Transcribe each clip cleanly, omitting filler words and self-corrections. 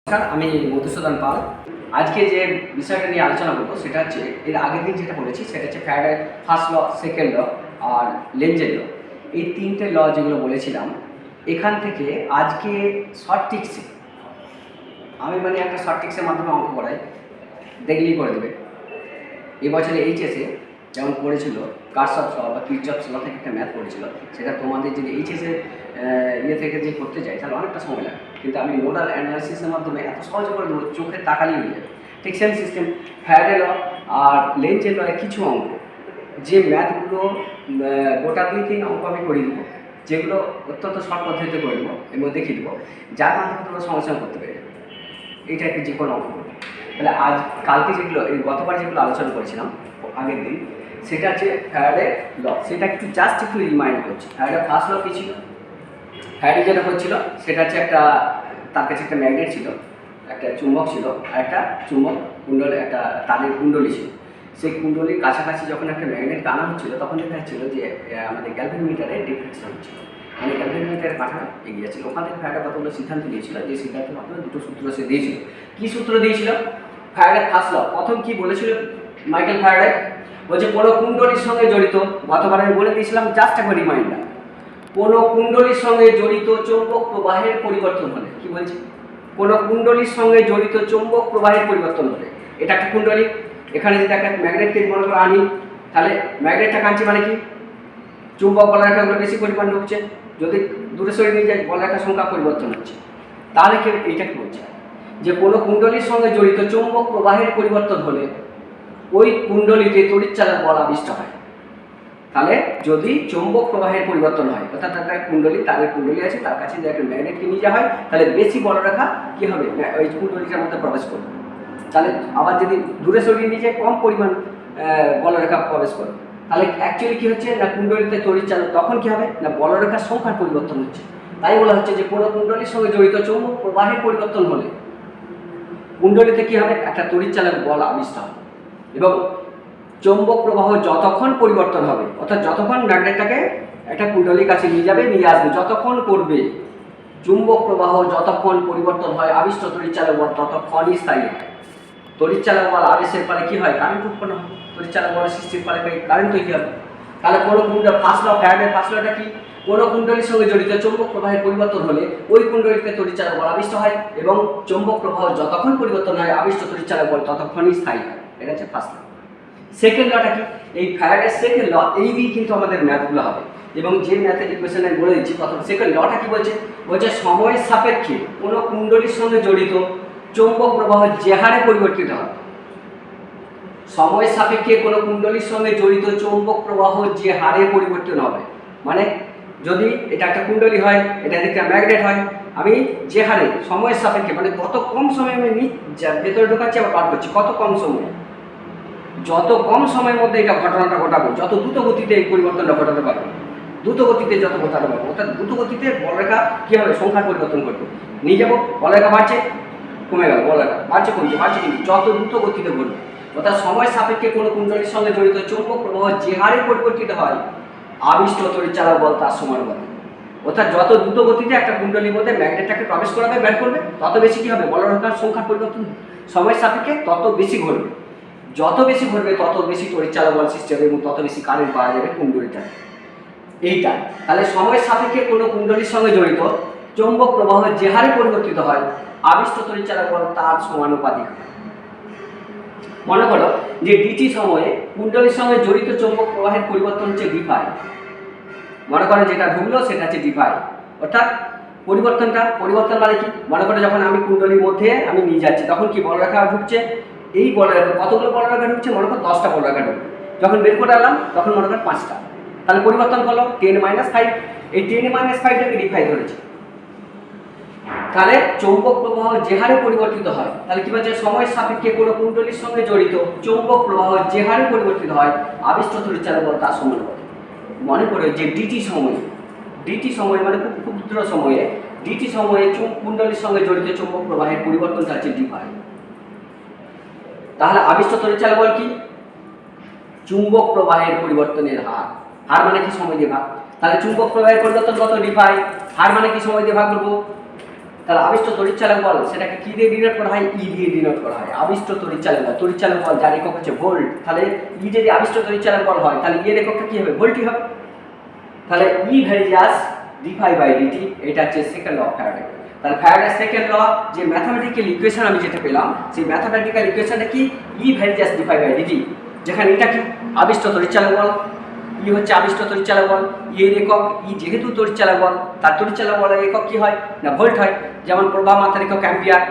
নমস্কার, আমি মধুসূদন পাল। আজকে যে বিষয়টা নিয়ে আলোচনা করবো সেটা হচ্ছে এর আগের দিন যেটা বলেছি সেটা হচ্ছে ফ্যারাডের ফার্স্ট ল, সেকেন্ড ল আর লেঞ্জের ল। এই তিনটে ল যেগুলো বলেছিলাম, এখান থেকে আজকে শর্ট ট্রিক্সে আমি একটা শর্ট ট্রিক্সের মাধ্যমে অঙ্ক করাই, দেখলেই করে দেবে। এবছরে এইচএসে যেমন পড়েছিল কার্শফ ল বা কিরচফস ল থেকে একটা ম্যাথ পড়েছিল, সেটা তোমাদের যদি এইচএসে থেকে যে করতে যাই তাহলে অনেকটা সময় লাগে, কিন্তু আমি নোডাল অ্যানালাইসিসের মাধ্যমে এত সহজে করে দেবো, চোখের তাকালেই হয়ে যাবে। ঠিক সেম সিস্টেম ফ্যারাডে ল আর লেঞ্জের লয়ের কিছু অঙ্ক, যে ম্যাথগুলো গোটা 2-3 অঙ্ক আমি করে দেবো, যেগুলো অত্যন্ত শর্ট পদ্ধতিতে করে দেবো এবং দেখিয়ে দেবো, যার মাধ্যমে তোমরা সমাধান করতে পেরে যাবে। এইটা একটা যে কোনো অঙ্ক করবে। তাহলে কালকে যেগুলো গতবার যেগুলো আলোচনা করেছিলাম আগের দিন, সেটা হচ্ছে ফ্যারাডে ল। সেটা একটু রিমাইন্ড করছি। ফ্যারাডে ফার্স্ট ল কী ছিল? ফ্যারাডে যেটা হচ্ছিল সেটা হচ্ছে তার কাছে একটা ম্যাগনেট ছিল, একটা চুম্বক ছিল, আর একটা চুম্বক কুণ্ডলী, একটা তারের কুণ্ডলী ছিল। সেই কুণ্ডলীর কাছাকাছি যখন একটা ম্যাগনেট টানা হচ্ছিল, তখন দেখা যাচ্ছিল যে আমাদের গ্যালভেনোমিটারে ডিফ্লেকশন হচ্ছিল, গ্যালভেনোমিটারের কাঁটা এগিয়ে যাচ্ছিল। ওখান থেকে ফ্যারাডে কতগুলো সিদ্ধান্ত দিয়েছিল, যে সিদ্ধান্তের মাধ্যমে দুটো সূত্র সে দিয়েছিল। কী সূত্র দিয়েছিল? ফ্যারাডে ফার্স্ট ল প্রথম কী বলেছিল মাইকেল ফ্যারাডে? বলছে কোনো কুণ্ডলীর সঙ্গে জড়িত, গতবার আমি বলে দিয়েছিলাম, জাস্ট একটা রিমাইন্ডার, কোনো কুণ্ডলীর সঙ্গে জড়িত চৌম্বক প্রবাহের পরিবর্তন হলে, কি বলছে? কোনো কুণ্ডলীর সঙ্গে জড়িত চৌম্বক প্রবাহের পরিবর্তন হলে, এটা একটা কুণ্ডলী, এখানে যদি একটা ম্যাগনেটকে মনে করে আনি, তাহলে ম্যাগনেটটা কাঁদছে মানে কি? চুম্বক বলরেখাগুলো বেশি পরিমাণ ঢুকছে, যদি দূরে সরে নিয়ে যায় বলরেখার সংখ্যা পরিবর্তন হচ্ছে। তাহলে কেউ এইটা কি বলছে? যে কোনো কুণ্ডলীর সঙ্গে জড়িত চৌম্বক প্রবাহের পরিবর্তন হলে ওই কুণ্ডলীতে তড়িৎচালক বল আবিষ্ট হয়। তাহলে যদি চৌম্বক প্রবাহের পরিবর্তন হয়, অর্থাৎ তার কুণ্ডলী, তাদের কুণ্ডলী আছে, তার কাছে যদি একটা ম্যাগনেটকে নিয়ে যাওয়া হয়, তাহলে বেশি বলরেখা কী হবে? ওই কুণ্ডলীটার মধ্যে প্রবেশ করবে। তাহলে আবার যদি দূরে সরিয়ে নিয়ে যায়, কম পরিমাণ বলরেখা প্রবেশ করবে। তাহলে অ্যাকচুয়ালি কী হচ্ছে না, কুণ্ডলীতে তড়িৎচালক তখন কী হবে না, বলরেখার সংখ্যার পরিবর্তন হচ্ছে। তাই বলা হচ্ছে যে কোনো কুণ্ডলীর সঙ্গে জড়িত চৌম্বক প্রবাহের পরিবর্তন হলে কুণ্ডলীতে কী হবে? একটা তড়িৎচালক বল আবিষ্ট হবে। এবং চৌম্বক প্রবাহ যতক্ষণ পরিবর্তন হবে, অর্থাৎ যতক্ষণ ম্যাগনেটটাকে একটা কুণ্ডলীর কাছে নিয়ে যাবে, নিয়ে আসবে, যতক্ষণ করবে, চুম্বক প্রবাহ যতক্ষণ পরিবর্তন হয়, আবিষ্ট তড়িৎচালক বল ততক্ষণই স্থায়ী হয়। তড়িৎচালক বল আবেশের ফলে কী হয়? কারেন্ট উৎপন্ন হয়। তড়িৎচালক বলের সৃষ্টির ফলে কারেন্ট তৈরি হবে। তাহলে কোনো ফার্স্ট ল, ফ্যারাডের ফার্স্ট লটা কি? কোনো কুণ্ডলীর সঙ্গে জড়িত চৌম্বক প্রবাহের পরিবর্তন হলে ওই কুণ্ডলীতে তড়িৎচালক বল আবিষ্ট হয়, এবং চৌম্বক প্রবাহ যতক্ষণ পরিবর্তন হয়, আবিষ্ট তড়িৎচালক বল ততক্ষণই স্থায়ী হয়। এটা হচ্ছে ফার্স্ট ল। সেকেন্ড লটা কি? এই ফ্যারাডের সেকেন্ড ল, এই দিয়ে কিন্তু আমাদের ম্যাথগুলো হবে। এবং যে ম্যাথের ইকুয়েশন আমি বলে দিচ্ছি, প্রথম সেকেন্ড লটা কি বলছে? বলছে সময়ের সাপেক্ষে কোনো কুণ্ডলীর সঙ্গে জড়িত চৌম্বক প্রবাহ যে হারে পরিবর্তিত হয়, সময়ের সাপেক্ষে কোনো কুণ্ডলীর সঙ্গে জড়িত চৌম্বক প্রবাহ যে হারে পরিবর্তন হবে, মানে যদি এটা একটা কুণ্ডলী হয়, এটা একটা ম্যাগনেট হয়, আমি যে হারে সময়ের সাপেক্ষে, মানে কত কম সময় আমি ভেতরে ঢোকাচ্ছি আবার বার করছি, কত কম সময়, যত কম সময়ের মধ্যে এটা ঘটনাটা ঘটাবো, যত দ্রুত গতিতে এই পরিবর্তনটা ঘটাতে পারবো, দ্রুত গতিতে যত ঘটাতে পারবো, অর্থাৎ দ্রুত গতিতে বলরেখা কী হবে? সংখ্যার পরিবর্তন করবো, নিয়ে যাবো, বলরেখা বাড়ছে, কমে গেল, বলরেখা বাড়ছে, কমছে, বাড়ছে, কমছে, যত দ্রুত গতিতে ঘটবে। অর্থাৎ সময় সাপেক্ষে কোনো কুণ্ডলীর সঙ্গে জড়িত চৌম্বক প্রবাহ যে হারে পরিবর্তিত হয়, আবিষ্ট তড়িৎচালক বল তার সমানুপাতিক। অর্থাৎ যত দ্রুত গতিতে একটা কুণ্ডলীর মধ্যে ম্যাগনেটটাকে প্রবেশ করাবে, বের করবে, তত বেশি কী হবে? বলরেখার সংখ্যার পরিবর্তন সময়ের সাপেক্ষে তত বেশি ঘটবে। যত বেশি ঘটবে তত বেশি তড়িৎচালক বল সৃষ্টি হবে এবং তত বেশি কারেন্ট পাওয়া যাবে কুণ্ডলীটা। এইটা তাহলে সময়ের সাপেক্ষে কোনো কুণ্ডলীর সঙ্গে জড়িত চৌম্বক প্রবাহ যে হারে পরিবর্তিত হয়, আবিষ্ট তড়িৎচালক বল তার সমানুপাতিক হয়। মনে করো যে ডিটি সময়ে কুণ্ডলীর সঙ্গে জড়িত চৌম্বক প্রবাহের পরিবর্তন হচ্ছে ডিফাই। মনে করো যেটা ঢুকলো সেটা হচ্ছে ডিফাই, অর্থাৎ পরিবর্তন মানে কি? মনে করো যখন আমি কুণ্ডলীর মধ্যে আমি নিয়ে যাচ্ছি, তখন কি বলরেখা ঢুকছে, এই বলরেখা কতগুলো বলরেখা ঢুকছে? মনে করো 10টা বলরেখা ঢুকবে। যখন বের করে আনলাম তখন মনে করো 5টা, তাহলে পরিবর্তন করলো 10-5, এই 10-5টাকে ডিফাই ধরেছে। তাহলে চৌম্বক প্রবাহ যে হারে পরিবর্তিত হয়, তাহলে কি বলছে? সময়ের সাপেক্ষে কোনো কুণ্ডলীর সঙ্গে জড়িত চৌম্বক প্রবাহ যে হারে পরিবর্তিত হয়, আবিষ্ট তড়িৎচালক বল তার সমানুপাতিক। মনে করে যে ডিটি সময় মানে খুব ক্ষুদ্র সময়ে, ডিটি সময়ে কুণ্ডলীর সঙ্গে জড়িত চৌম্বক প্রবাহের পরিবর্তনটা হচ্ছে ডিফাই। তাহলে আবিষ্ট তড়িৎচালক বল কি? চুম্বক প্রবাহের পরিবর্তনের হার। হার মানে কি? সময় দিয়ে ভাগ। তাহলে চুম্বক প্রবাহের পরিবর্তন কত? ডিফাই। হার মানে কি? সময় দিয়ে ভাগ করবো। তাহলে আবিষ্ট তড়িৎচালক বল সেটাকে কি দিয়ে ডিনোট করা হয়? ই দিয়ে ডিনোট করা হয়। আবিষ্ট তড়িৎচালক বল, তড়িৎচালক বল যার একক হচ্ছে ভোল্ট। তাহলে ই যদি আবিষ্ট তড়িৎচালক বল হয় তাহলে ই এর এককটা কি হবে? ভোল্টই হবে। তাহলে ই ভ্যারিয়াস dφ/dt, এটা হচ্ছে সেকেন্ড ল অফ ফ্যারাডে। তাহলে ফ্যারাডের সেকেন্ড ল যে ম্যাথমেটিক্যাল ইকুয়েশন আমি যেটা পেলাম, সেই ম্যাথমেটিক্যাল ইকুয়েশনটা কি? ই ভ্যারিয়াস dφ/dt, যেখানে এটা কি? আবিষ্ট তড়িৎচালক বল, ই হচ্ছে আবিষ্ট তড়িৎচালক বল, ই এর একক, ই যেহেতু তড়িৎচালক বল তার তড়িৎচালক বলের একক কি হয়? না ভোল্ট হয়। যেমন প্রবাহ মাত্রার একক অ্যাম্পিয়ার,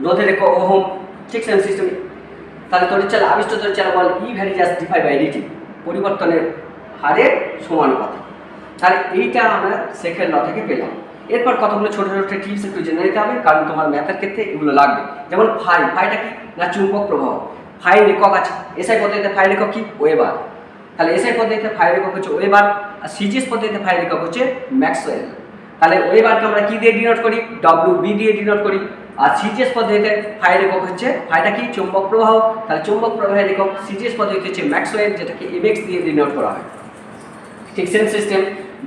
রোধের একক ওহম, ঠিক সেম সিস্টেম। তাহলে তড়িৎচালক আবিষ্ট তড়িৎচালক বল ই ভ্যারিয়াস dφ/dt, পরিবর্তনের হারের সমানুপাতিক। তাহলে এইটা আমরা সেকেন্ড ল থেকে পেলাম। এরপর কতগুলো ছোটো ছোটো টিপস একটু জেনে নিতে হবে, কারণ তোমার ম্যাথের ক্ষেত্রে এগুলো লাগবে। যেমন ফাইটা কি? না চুম্বক প্রবাহ। ফাইয়ের একক আছে, এসআই পদ্ধতিতে ফাইয়ের একক কি? ওয়েবার। তাহলে এসআই পদ্ধতিতে ফাইয়ের একক হচ্ছে ওয়েবার, আর সিজিএস পদ্ধতিতে ফাইয়ের একক হচ্ছে ম্যাক্সওয়েল। তাহলে ওয়েবারকে আমরা কি দিয়ে ডিনোট করি? ডব্লিউ দিয়ে ডিনোট করি। আর সিজিএস পদ্ধতিতে ফাইয়ের একক হচ্ছে, ফাইটা কি? চুম্বক প্রবাহ। তাহলে চুম্বক প্রবাহের একক সিজিএস পদ্ধতিতে হচ্ছে ম্যাক্সওয়েল, যেটাকে এমএক্স দিয়ে ডিনোট করা হয়। ঠিক সেম সিস্টেম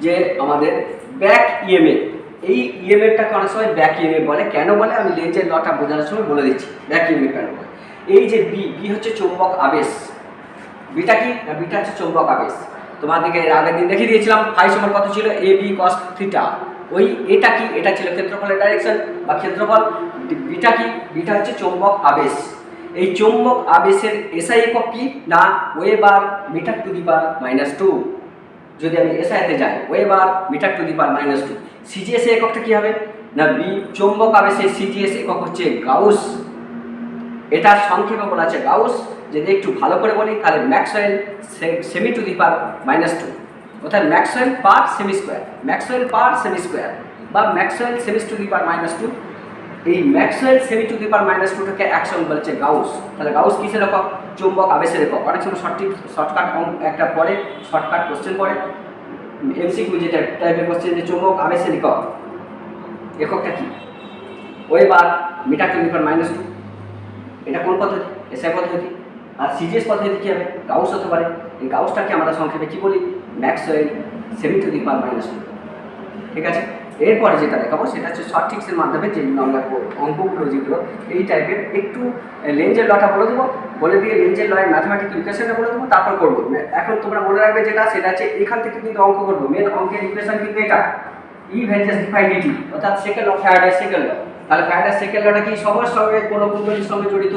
যে আমাদের ব্যাক ইএমএফ, এই ইএমএফটাকে অনেক সময় ব্যাক ইএমএফ বলে। কেন বলে আমি লেন্সের লটা বোঝানোর সময় বলে দিচ্ছি ব্যাক ইএমএফ কেন বলে। এই যে বি হচ্ছে চৌম্বক আবেশ, বিটা কি? না বিটা হচ্ছে চৌম্বক আবেশ। তোমাদেরকে এর আগের দিন দেখিয়ে দিয়েছিলাম ফাই সমান কত ছিল? A B cos theta. ওই এটা কি? এটা ছিল ক্ষেত্রফলের ডাইরেকশন বা ক্ষেত্রফল। বিটা কি? বিটা হচ্ছে চৌম্বক আবেশ। এই চৌম্বক আবেশের এসআই একক কি? না weber meter to the power -2। যদি আমি এসআইতে যাই, weber meter to the power -2। CGS এর এককটা কি হবে? না বি চৌম্বক আবেশের সিজিএস একক হচ্ছে গাউস। এটার সংক্ষেপে বলা আছে গাউস। যদি একটু ভালো করে বলি তাহলে Maxwell semi two the power -2, অর্থাৎ ম্যাক্সওয়েল পার সেমি স্কোয়ার, ম্যাক্সওয়েল পার সেমি স্কোয়ার বা Maxwell semi two the power -2। এই ম্যাক্সওয়েল সেমি টু দি পাওয়ার -2টাকে একসঙ্গে বলছে গাউস। তাহলে গাউস কিসের একক? চৌম্বক আবেশের একক। অনেক সময় শর্টকাট একটা পরে, শর্টকাট কোশ্চেন পড়ে এমসিকিউ যেটা টাইপের কোশ্চেন, যে চৌম্বক আবেশের একক, এককটা কি? Weber meter to the power -2। এটা কোন পদ্ধতি? এসআই পদ্ধতি। আর সিজিএস পদ্ধতি কি হবে? গাউস হতে পারে। এই গাউসটাকে আমরা সংক্ষেপে কি বলি? Maxwell semi two the power -2। ঠিক আছে। এরপরে যেটা দেখাবো সেটা হচ্ছে শর্ট ট্রিক্সের মাধ্যমে যেগুলো আমরা অঙ্কগুলো যেগুলো এই টাইপের, একটু লেন্সের লটা বলে দেবো, বলে দিয়ে লেন্সের লয়ের ম্যাথমেটিক্যাল ইকুয়েশনটা বলে দেবো, তারপর করবো। এখন তোমরা মনে রাখবে যেটা, সেটা হচ্ছে এখান থেকে কিন্তু অঙ্ক করবো। মেন অঙ্কের ইকুয়েশন কিন্তু এটা ই ভ্যারিয়াস dφ/dt, অর্থাৎ সেকেন্ড ল, ফ্যারাডের সেকেন্ড ল। তাহলে ফ্যারাডের সেকেন্ড লটা কি? সবার সঙ্গে কোনো কুণ্ডলীর সঙ্গে জড়িত।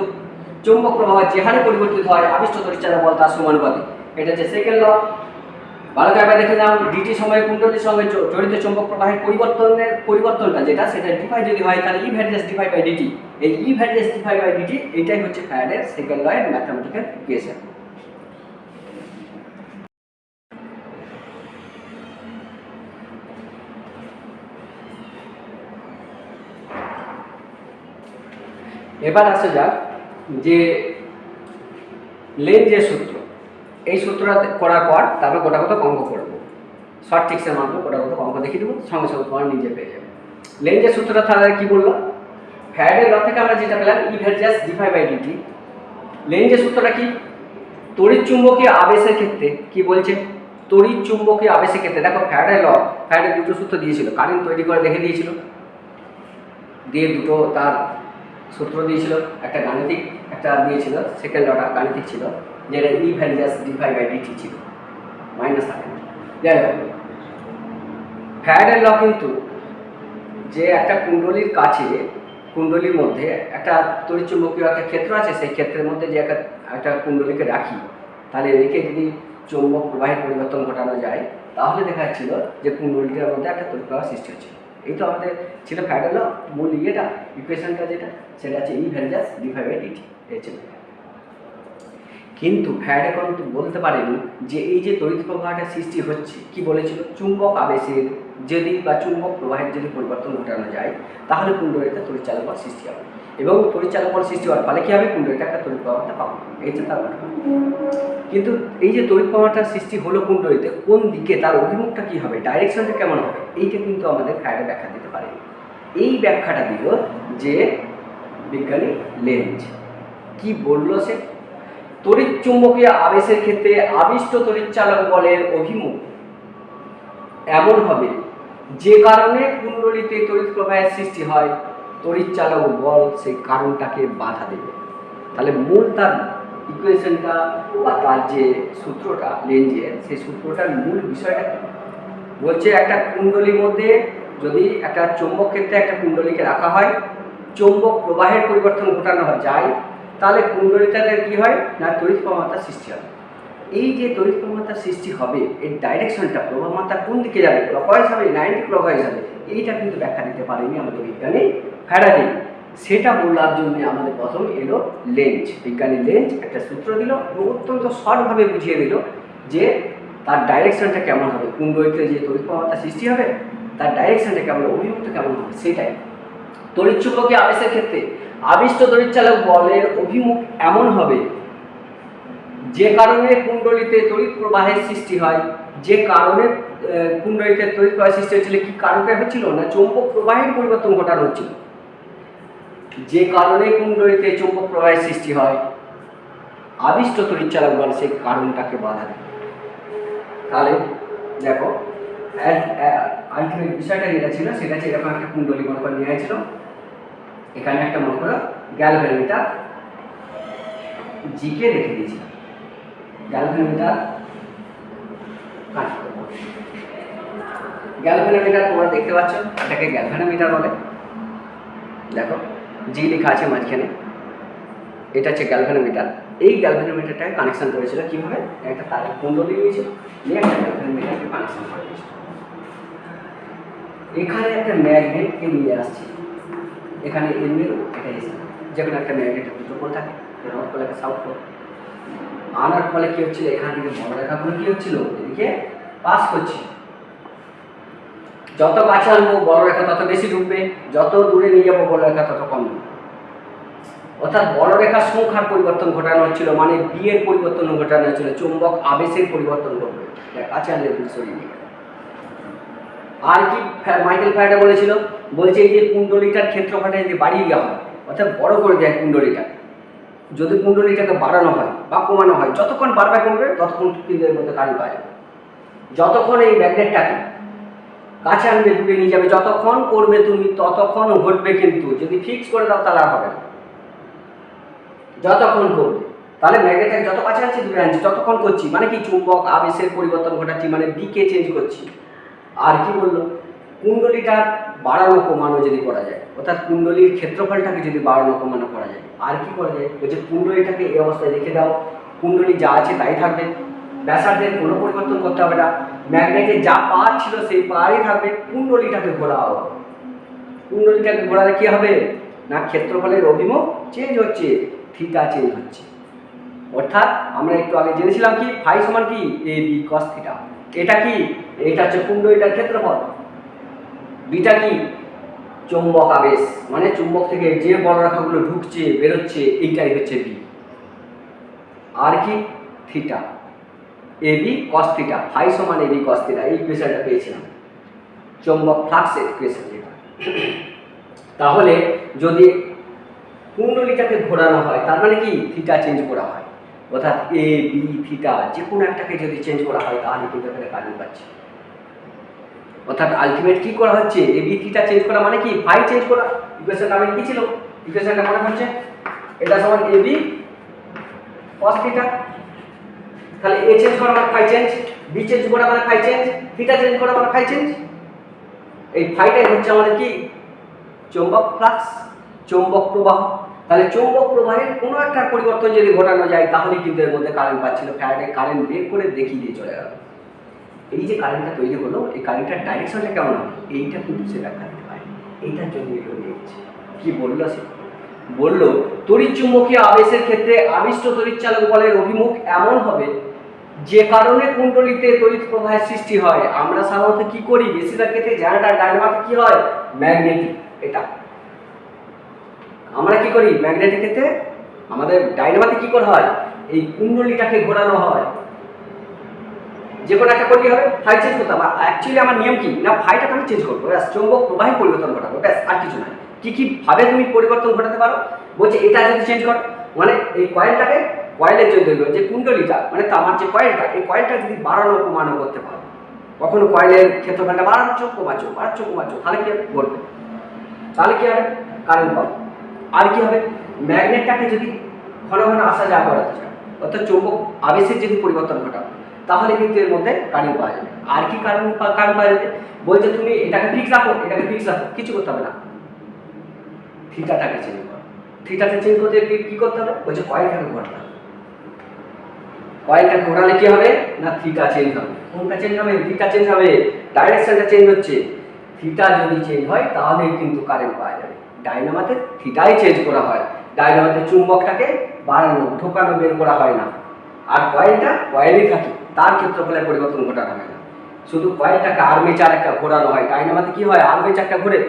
চৌম্বক প্রবাহ যে হারে পরিবর্তিত হয় আবিষ্ট তড়িৎচালক বল তার সমানুপাতিক। এটা হচ্ছে সেকেন্ড ল। ভালো করে দেখে নাও, ডিটি সময়ে কুণ্ডলীর সঙ্গে জড়িত চৌম্বক প্রবাহের পরিবর্তনটা যেটা, সেটা ডিফাই যদি হয় তাহলে ই ভ্যারিয়াস dφ/dt। এই ই ভ্যারিয়াস dφ/dt এইটাই হচ্ছে ফ্যারাডের সেকেন্ড ল এর ম্যাথমেটিক্যাল ইকুয়েশন। এবার আসা যাক যে লেন্সের সূত্র। এই সূত্রটা করার পর তারপর গোটা কত অঙ্ক করবো, শর্ট ট্রিক্সের মাধ্যমে গোটা কত অঙ্ক দেখিয়ে দেবো, সঙ্গে সঙ্গে তোমার নিজে পেয়ে যাবে। লেন্সের সূত্রটা তাহলে কি বললো? ফ্যারাডের ল থেকে আমরা যেটা পেলাম ই ভ্যারিয়াস dφ/dt। লেন্সের সূত্রটা কি? তড়িৎ চুম্বকীয় আবেশের ক্ষেত্রে কি বলছে? তড়িৎ চুম্বকীয় আবেশের ক্ষেত্রে দেখো ফ্যারাডের ল, ফ্যারাডের দুটো সূত্র দিয়েছিল, কারেন্ট তৈরি করে দেখে দিয়েছিল, দিয়ে দুটো তার সূত্র দিয়েছিল, একটা গাণিতিক, একটা দিয়েছিল সেকেন্ড লটা গাণিতিক ছিল, যেটা ই ভ্যারিয়াস dφ/dt ছিল মাইনাস থাকে। যাই হোক, ফ্যারাডের ল কিন্তু যে একটা কুণ্ডলীর কাছে, কুণ্ডলীর মধ্যে একটা তড়িৎচুম্বকীয় একটা ক্ষেত্র আছে, সেই ক্ষেত্রের মধ্যে যে একটা কুণ্ডলীকে রাখি, তাহলে রেখে যদি চৌম্বক প্রবাহের পরিবর্তন ঘটানো যায়, তাহলে দেখা যাচ্ছিল যে কুণ্ডলীটার মধ্যে একটা তড়িৎ প্রবাহ সৃষ্টি হচ্ছে। এই তো আমাদের ছিল ফ্যারাডের ল, মূল ইয়েটা, ইকুয়েশনটা যেটা, সেটা হচ্ছে ই ভ্যারিয়াস dφ/dt। এই ছিল। কিন্তু ফ্যারাডে কিন্তু বলতে পারেনি যে এই যে তড়িৎ প্রবাহটা সৃষ্টি হচ্ছে, কি বলেছিল? চুম্বক আবেশের যদি বা চুম্বক প্রবাহের যদি পরিবর্তন ঘটানো যায়, তাহলে কুণ্ডলীতে তড়িৎচালক বল সৃষ্টি হবে, এবং তড়িৎচালক বল সৃষ্টি হওয়ার ফলে কী হবে? কুণ্ডলীতে একটা তড়িৎ প্রবাহটা পাবো। এই হচ্ছে তার ঘটনা। কিন্তু এই যে তড়িৎ প্রবাহটা সৃষ্টি হলো কুণ্ডলীতে, কোন দিকে তার অভিমুখটা কী হবে, ডাইরেকশনটা কেমন হবে, এইটা কিন্তু আমাদের ফ্যারাডে ব্যাখ্যা দিতে পারে। এই ব্যাখ্যাটা দিল যে বিজ্ঞানী লেন্জ। কি বললো সে? তড়িৎ চুম্বকীয় আবেশের ক্ষেত্রে আবিষ্ট তড়িৎচালক বলের অভিমুখ এমন হবে যে কারণে কুণ্ডলিতে তড়িৎ প্রবাহের সৃষ্টি হয়, তড়িৎ চালক বল সেই কারণটাকে বাধা দেবে। তাহলে মূল তার ইকুয়েশনটা বা তার যে সূত্রটা লেঞ্জের, সেই সূত্রটার মূল বিষয়টা বলছে একটা কুণ্ডলীর মধ্যে যদি একটা চৌম্বক ক্ষেত্রে একটা কুণ্ডলীকে রাখা হয়, চৌম্বক প্রবাহের পরিবর্তন ঘটানো যায়, তাহলে কুণ্ডলীটাতে কী হয় না তড়িৎ প্রবাহমাত্রার সৃষ্টি হয়। এই যে তড়িৎ প্রবাহমাত্রার সৃষ্টি হবে, এর ডাইরেকশনটা প্রবাহমাত্রা কোন দিকে যাবে, ক্লকওয়াইজ হবে 90 ক্লকওয়াইজ হবে, এইটা কিন্তু ব্যাখ্যা দিতে পারেনি আমাদের বিজ্ঞানী ফ্যারাডে। সেটা বলার জন্য আমাদের প্রথম এলো লেঞ্জ। বিজ্ঞানী লেঞ্জ একটা সূত্র দিল এবং অত্যন্ত শর্টভাবে বুঝিয়ে দিল যে তার ডাইরেকশনটা কেমন হবে, কুণ্ডলীতে যে তড়িৎ প্রবাহমাত্রা সৃষ্টি হবে তার ডাইরেকশনটা কেমন, অভিমুখটা কেমন হবে সেটাই। তড়িৎচুম্বকীয় আবেশের ক্ষেত্রে আবিষ্ট তড়িৎচালক বলের অভিমুখ এমন হবে যে কারণে কুণ্ডলীতে তড়িৎ প্রবাহের সৃষ্টি হয়। যে কারণে কুণ্ডলীতে তড়িৎ প্রবাহের সৃষ্টি হচ্ছিল, কি কারণটা হচ্ছিল না চৌম্বক প্রবাহের পরিবর্তন ঘটানো হচ্ছিল। যে কারণে কুণ্ডলীতে চৌম্বক প্রবাহের সৃষ্টি হয়, আবিষ্ট তড়িৎচালক বল সেই কারণটাকে বাধা দেয়। তাহলে দেখো আলটিমেট বিষয়টা যেটা ছিল সেটা হচ্ছে এরকম একটা কুণ্ডলী মনে করে নিয়ে ছিল, এখানে একটা মনে করো গ্যালভ্যানোমিটার জিকে রেখে দিয়েছিলাম। গ্যালভ্যানোমিটার গ্যালভ্যানোমিটার তোমরা দেখতে পাচ্ছ, এটাকে গ্যালভ্যানোমিটার বলে। দেখো জি লেখা আছে মাঝখানে, এটা হচ্ছে গ্যালভ্যানোমিটার। এই গ্যালভ্যানোমিটারটাকে কানেকশন করেছিল কীভাবে, একটা তারের কুণ্ডলী নিয়েছিল, নিয়ে একটা গ্যালভ্যানোমিটারকে কানেকশন করে দিয়েছিল। এখানে একটা ম্যাগনেটকে নিয়ে আসছি, এখানে এমনিও এটা এসে যে কোনো একটা ম্যাগনেটের দুটো পোল থাকে, নর্থ পোল একটা সাউথ পোল। আনার ফলে কী হচ্ছিল, এখান থেকে বড় রেখাগুলো কী হচ্ছিল এদিকে পাস করছে। যত কাছে আনবো বড় রেখা তত বেশি ঢুকবে, যত দূরে নিয়ে যাবো বড় রেখা তত কম ঢুকবে। অর্থাৎ বড় রেখার সংখ্যার পরিবর্তন ঘটানো হচ্ছিল, মানে বি এর পরিবর্তন ঘটানো হচ্ছিল, চুম্বক আবেশের পরিবর্তন ঘটবে। কাছে আনলে সরিয়ে নিয়ে আর কি মাইকেল ফ্যারাডে বলেছিল, বলছে এই যে কুণ্ডলীটার ক্ষেত্রফলটা যদি বাড়িয়ে দেওয়া হয়, অর্থাৎ বড় করে দেয় কুণ্ডলীটা, যদি কুণ্ডলীটাকে বাড়ানো হয় বা কমানো হয়, যতক্ষণ বাড়বে কমবে ততক্ষণ কিন্তু এর মধ্যে কারেন্ট পাওয়া যাবে। যতক্ষণ এই ম্যাগনেটটাকে কাছে আনবে দূরে নিয়ে যাবে, যতক্ষণ করবে তুমি ততক্ষণ ঘটবে, কিন্তু যদি ফিক্স করে দাও তাহলে আর হবে না। যতক্ষণ করবে, তাহলে ম্যাগনেটটাকে যত কাছে আনছি দূরে আনছি, যতক্ষণ করছি মানে কি চুম্বক আবেশের পরিবর্তন ঘটাচ্ছি, মানে দিকে চেঞ্জ করছি। আর কি বললো, কুণ্ডলীটা বাড়ানো কমানো যদি করা যায়, অর্থাৎ কুণ্ডলীর ক্ষেত্রফলটাকে যদি বাড়ানো কমানো করা যায়, আর কি করা যায়, বলছে কুণ্ডলীটাকে এই অবস্থায় রেখে দাও, কুণ্ডলী যা আছে তাই থাকবে, ব্যাসার্ধের কোনো পরিবর্তন করতে হবে না, ম্যাগনেটের যা পাওয়ার ছিল সেই পাওয়ারই থাকবে, কুণ্ডলীটাকে ঘোরাও। কুণ্ডলীটাকে ঘোরালে কী হবে না ক্ষেত্রফলের অভিমুখ চেঞ্জ হচ্ছে, থিটা চেঞ্জ হচ্ছে। অর্থাৎ আমরা একটু আগে জেনেছিলাম কি ফাই সমান কি এ বি কস থিটা, এটা কি, এটা হচ্ছে কুণ্ডলীটার ক্ষেত্রফল, বিটা কি চৌম্বক আবেশ, মানে চুম্বক থেকে যে বড় রেখাগুলো ঢুকছে বেরোচ্ছে এইটাই হচ্ছে বি, আর কি theta A B cos theta, phi সমান এ বি কস থিটা, এই ইকুয়েশনটা পেয়েছিলাম চৌম্বক ফ্লাক্সের ইকুয়েশন যেটা। তাহলে যদি কুণ্ডলীটাকে ঘোরানো হয় তার মানে কি থিটা চেঞ্জ করা হয়, অর্থাৎ এ বি থিটা যে কোনো একটাকে যদি চেঞ্জ করা হয় তাহলে কিন্তু এখানে কারেন্ট পাচ্ছে। অর্থাৎ আলটিমেট কি করা হচ্ছে, এ বি থিটা চেঞ্জ করা মানে কি ফাই চেঞ্জ করা। ইকুয়েশনটা আমি কি ছিল, ইকুয়েশনটা মনে পড়ছে, এটা সমান এ বি কস থিটা, তাহলে এ চেঞ্জ করা মানে ফাই চেঞ্জ, বি চেঞ্জ করা মানে ফাই চেঞ্জ, থিটা চেঞ্জ করা মানে ফাই চেঞ্জ। এই ফাইটাই হচ্ছে আমাদের কি চৌম্বক ফ্লাক্স, চৌম্বক প্রবাহ। তাহলে চৌম্বক প্রবাহের কোনো একটা পরিবর্তন যদি ঘটানো যায় তাহলে কিন্তু এর মধ্যে কারেন্ট পাচ্ছিল। ফ্যারাডে কারেন্ট বের করে দেখিয়ে দিয়ে চলে গেল। এই যে কারেন্টটা তৈরি হলো, এই কারেন্টের ডাইরেকশনটা কেমন হবে এইটা কিন্তু সে ব্যাখ্যা দিতে পারে। এইটার জন্য এগুলো নিয়েছে। কি বললো সে, বললো তড়িৎ চুম্বকীয় আবেশের ক্ষেত্রে আবিষ্ট তড়িৎচালক বলের অভিমুখ এমন হবে যে কারণে কুণ্ডলীতে তড়িৎ প্রবাহের সৃষ্টি হয়। আমরা সাধারণত কি করি, বেশিরভাগ ক্ষেত্রে জেনারেটর ডায়নামাতে কি হয় ম্যাগনেটিক, এটা আমরা কি করি ম্যাগনেটিক ক্ষেত্রে আমাদের ডায়নামাতে কি করা হয়, এই কুণ্ডলীটাকে ঘোরানো হয়। যে কোনো একটা করতে হবে, ফাই চেঞ্জ করতে হবে। অ্যাকচুয়ালি আমার নিয়ম কি না, ফাইটাকে আমি চেঞ্জ করবো, ব্যাস চৌম্বক প্রবাহের পরিবর্তন ঘটাবো, ব্যাস আর কিছু নয়। কী কী ভাবে তুমি পরিবর্তন ঘটাতে পারো, বলছে এটা যদি চেঞ্জ করো মানে এই কয়েলটাকে, কয়েলের জন্য যে কুণ্ডলীটা মানে তামার যে কয়েলটা, এই কয়েলটা যদি বাড়ানো কমানো করতে পারো কখনো কয়েলের ক্ষেত্রফলটা বাড়াচ্ছ কমাচ্ছ, তাহলে কি হবে? ঘটবে। তাহলে কি হবে? কারেন্ট পাবো। আর কি হবে? ম্যাগনেটটাকে যদি ঘন ঘন আসা যাওয়া করাতে চায়, অর্থাৎ চৌম্বক আবেশের যদি পরিবর্তন ঘটাও, তাহলে কিন্তু এর মধ্যে কারেন্ট পাওয়া যাবে। আর কি কারেন্ট পাওয়া যাবে? বলছে তুমি এটাকে ফিক্স রাখো, কিছু করতে হবে না, থিটাটাকে চেঞ্জ করো। থিটাকে চেঞ্জ করতে কি করতে হবে? বলছে কয়েলটাকে ঘোরাতে হবে। কয়েলটা ঘোরালে কি হবে? না থিটা চেঞ্জ হবে। কোনটা চেঞ্জ হবে? থিটা চেঞ্জ হবে, ডাইরেকশনটা চেঞ্জ হচ্ছে। থিটা যদি চেঞ্জ হয় তাহলে কিন্তু কারেন্ট পাওয়া যাবে। ডায়নামাতে থিটাই চেঞ্জ করা হয়, ডায়নামাতে চুম্বকটাকে বাড়ানো ঢোকানো বের করা হয় না। আর কয়েলটা কয়েলই থাকে, তার ক্ষেত্রফলের পরিবর্তন ঘটানো হয় না। শুধু কয়েলটাকে আর্মেচার একটা ঘোরানো হয়। ডায়নামাতে কি হয়? আর্মেচারটা ঘুরে।